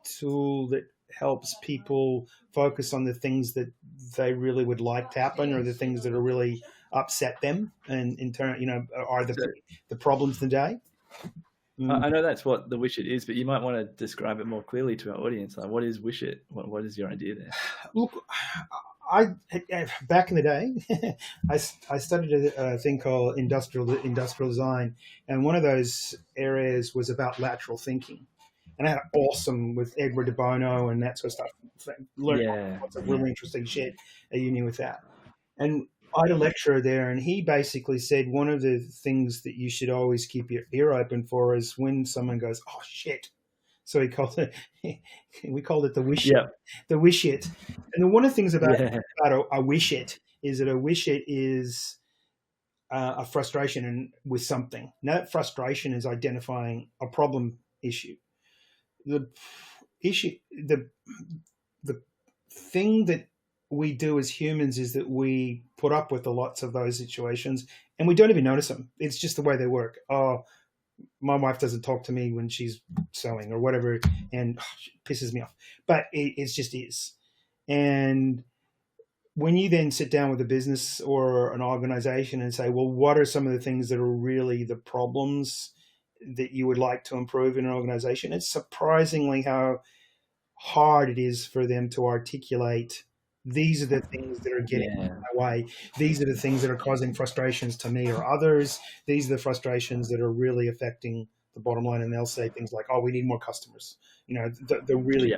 S1: tool that helps people focus on the things that they really would like to happen, or the things that are really upset them, and in turn, are the problems today.
S2: I know that's what the Wish It is, but you might want to describe it more clearly to our audience. Like, what is Wish It? What is your idea there?
S1: Look, back in the day, I studied a thing called industrial design, and one of those areas was about lateral thinking. And I had awesome with Edward de Bono and that sort of stuff. Learned lots of really interesting shit at uni with that. And I had a lecturer there, and he basically said one of the things that you should always keep your ear open for is when someone goes, "Oh shit." So we called it the wish it. The wish it. And one of the things about a wish it is that a wish it is a frustration with something. Now, that frustration is identifying a problem issue. The thing that we do as humans is that we put up with lots of those situations, and we don't even notice them. It's just the way they work. Oh, my wife doesn't talk to me when she's sewing or whatever, and it pisses me off. But it just is. And when you then sit down with a business or an organization and say, well, what are some of the things that are really the problems that you would like to improve in an organization? It's surprisingly how hard it is for them to articulate, these are the things that are getting in my way. These are the things that are causing frustrations to me or others. These are the frustrations that are really affecting the bottom line. And they'll say things like, oh, we need more customers. They're really,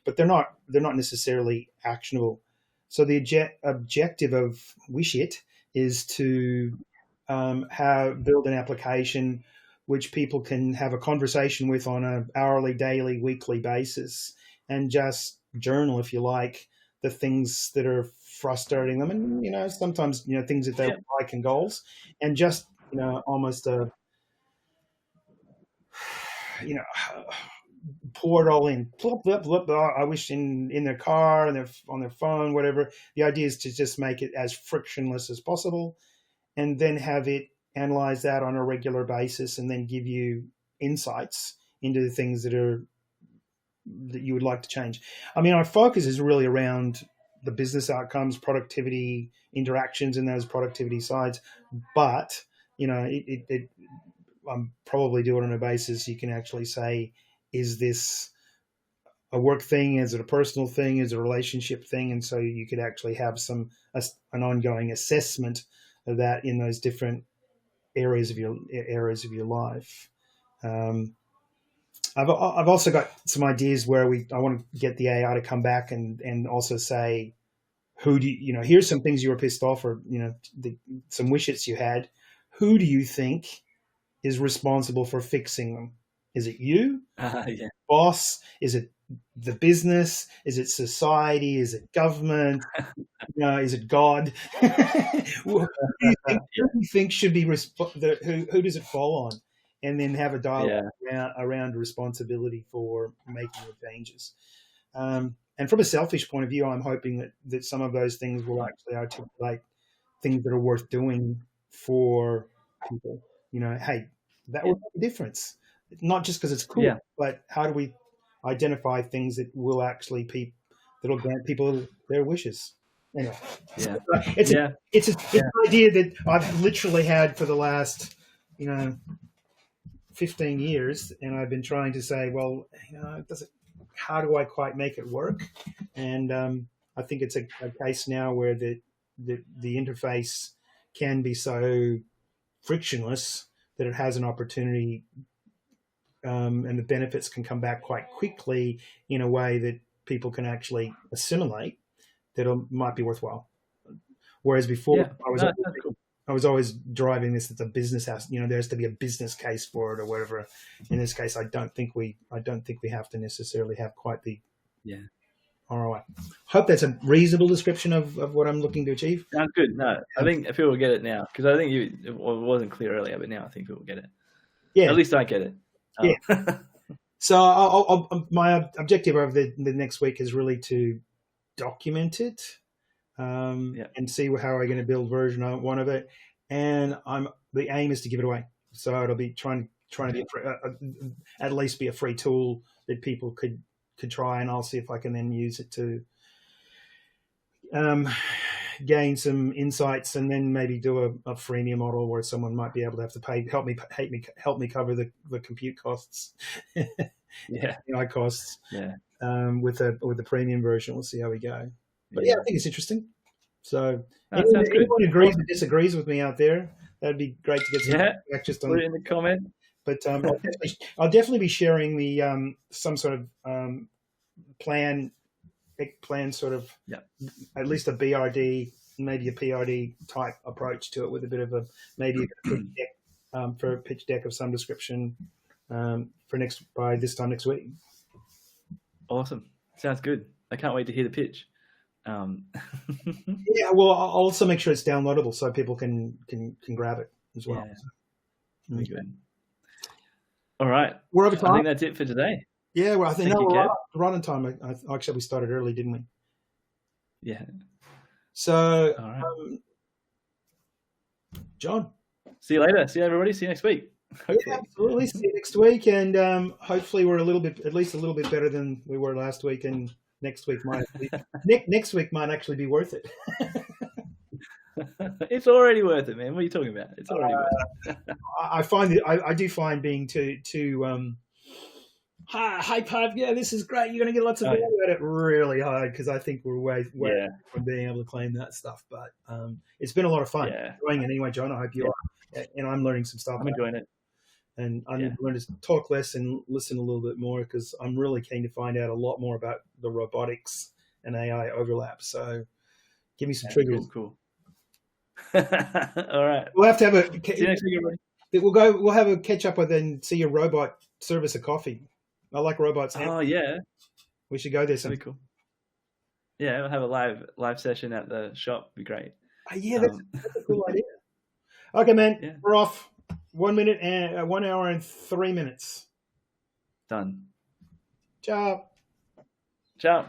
S1: but they're not necessarily actionable. So the objective of Wish It is to build an application which people can have a conversation with on an hourly, daily, weekly basis, and just journal, if you like, the things that are frustrating them, and sometimes things that they like and goals, and just almost pour it all in. Plop, plop, plop, I wish in their car and on their phone, whatever. The idea is to just make it as frictionless as possible, and then have it analyze that on a regular basis, and then give you insights into the things that you would like to change. I mean, our focus is really around the business outcomes, productivity, interactions in those productivity sides. But, I'm probably do it on a basis you can actually say, is this a work thing? Is it a personal thing? Is it a relationship thing? And so you could actually have an ongoing assessment of that in those different areas of your life. I've also got some ideas where I want to get the AI to come back and also say, who do you know? Here's some things you were pissed off, or some wishes you had. Who do you think is responsible for fixing them? Is it you, boss? Is it the business? Is it society? Is it government? Is it God? Who do you think should be who does it fall on? And then have a dialogue around responsibility for making the changes. And from a selfish point of view, I'm hoping that some of those things will actually articulate things that are worth doing for people. Hey, that will make a difference. Not just because it's cool, but how do we identify things that will actually that'll grant people their wishes? Anyway, it's an idea that I've literally had for the last 15 years, and I've been trying to say, well, how do I quite make it work? And I think it's a case now where the interface can be so frictionless that it has an opportunity, and the benefits can come back quite quickly in a way that people can actually assimilate, that it might be worthwhile. Whereas before, I was always driving this as a business house. There has to be a business case for it or whatever. In this case, I don't think we have to necessarily have quite the ROI. Hope that's a reasonable description of what I'm looking to achieve.
S2: Sounds good. No, I think people will get it now, because I think it wasn't clear earlier, but now I think people will get it. Yeah, at least I get it.
S1: Yeah. So my objective over the next week is really to document it. And see how we're going to build version 1 of it, and the aim is to give it away. So it'll be trying to be at least be a free tool that people could try, and I'll see if I can then use it to gain some insights, and then maybe do a freemium model where someone might be able to have to help me cover the compute costs, AI costs, with the premium version. We'll see how we go. But I think it's interesting. So anyone agrees or disagrees with me out there, that'd be great to get some feedback just on
S2: put it in the comment.
S1: But I'll definitely be sharing the some sort of plan sort of at least a BRD, maybe a PRD type approach to it, with a bit of a pitch deck of some description by this time next week.
S2: Awesome. Sounds good. I can't wait to hear the pitch.
S1: Well, I'll also make sure it's downloadable so people can grab it as well.
S2: Very good. All right,
S1: we're over time.
S2: I think that's it for today.
S1: Yeah, well, I think we're right on time. Actually, we started early, didn't we?
S2: Yeah.
S1: So, John,
S2: see you later. See you, everybody. See you next week.
S1: Hopefully. Yeah, absolutely. See you next week, and hopefully we're at least a little bit better than we were last week, and next week next week might actually be worth it.
S2: It's already worth it, man. What are you talking about? It's already worth it.
S1: I find that I do find being too hype. Yeah, this is great. You're going to get lots of value at it. Really hard, because I think we're way from being able to claim that stuff. But it's been a lot of fun. Enjoying it anyway, John. I hope you are. And I'm learning some stuff.
S2: I'm enjoying it.
S1: And I need to learn to talk less and listen a little bit more, because I'm really keen to find out a lot more about the robotics and AI overlap. So give me some triggers.
S2: Cool. All right.
S1: We'll have to have
S2: see you next week, everybody.
S1: We'll have a catch up with and see your robot service a coffee. I like robots.
S2: Oh yeah.
S1: We should go there soon.
S2: That'd be cool. Yeah, we'll have a live session at the shop. It'd be great.
S1: That's a cool idea. Okay, man. We're off. 1 minute and 1 hour and 3 minutes.
S2: Done.
S1: Ciao.
S2: Ciao.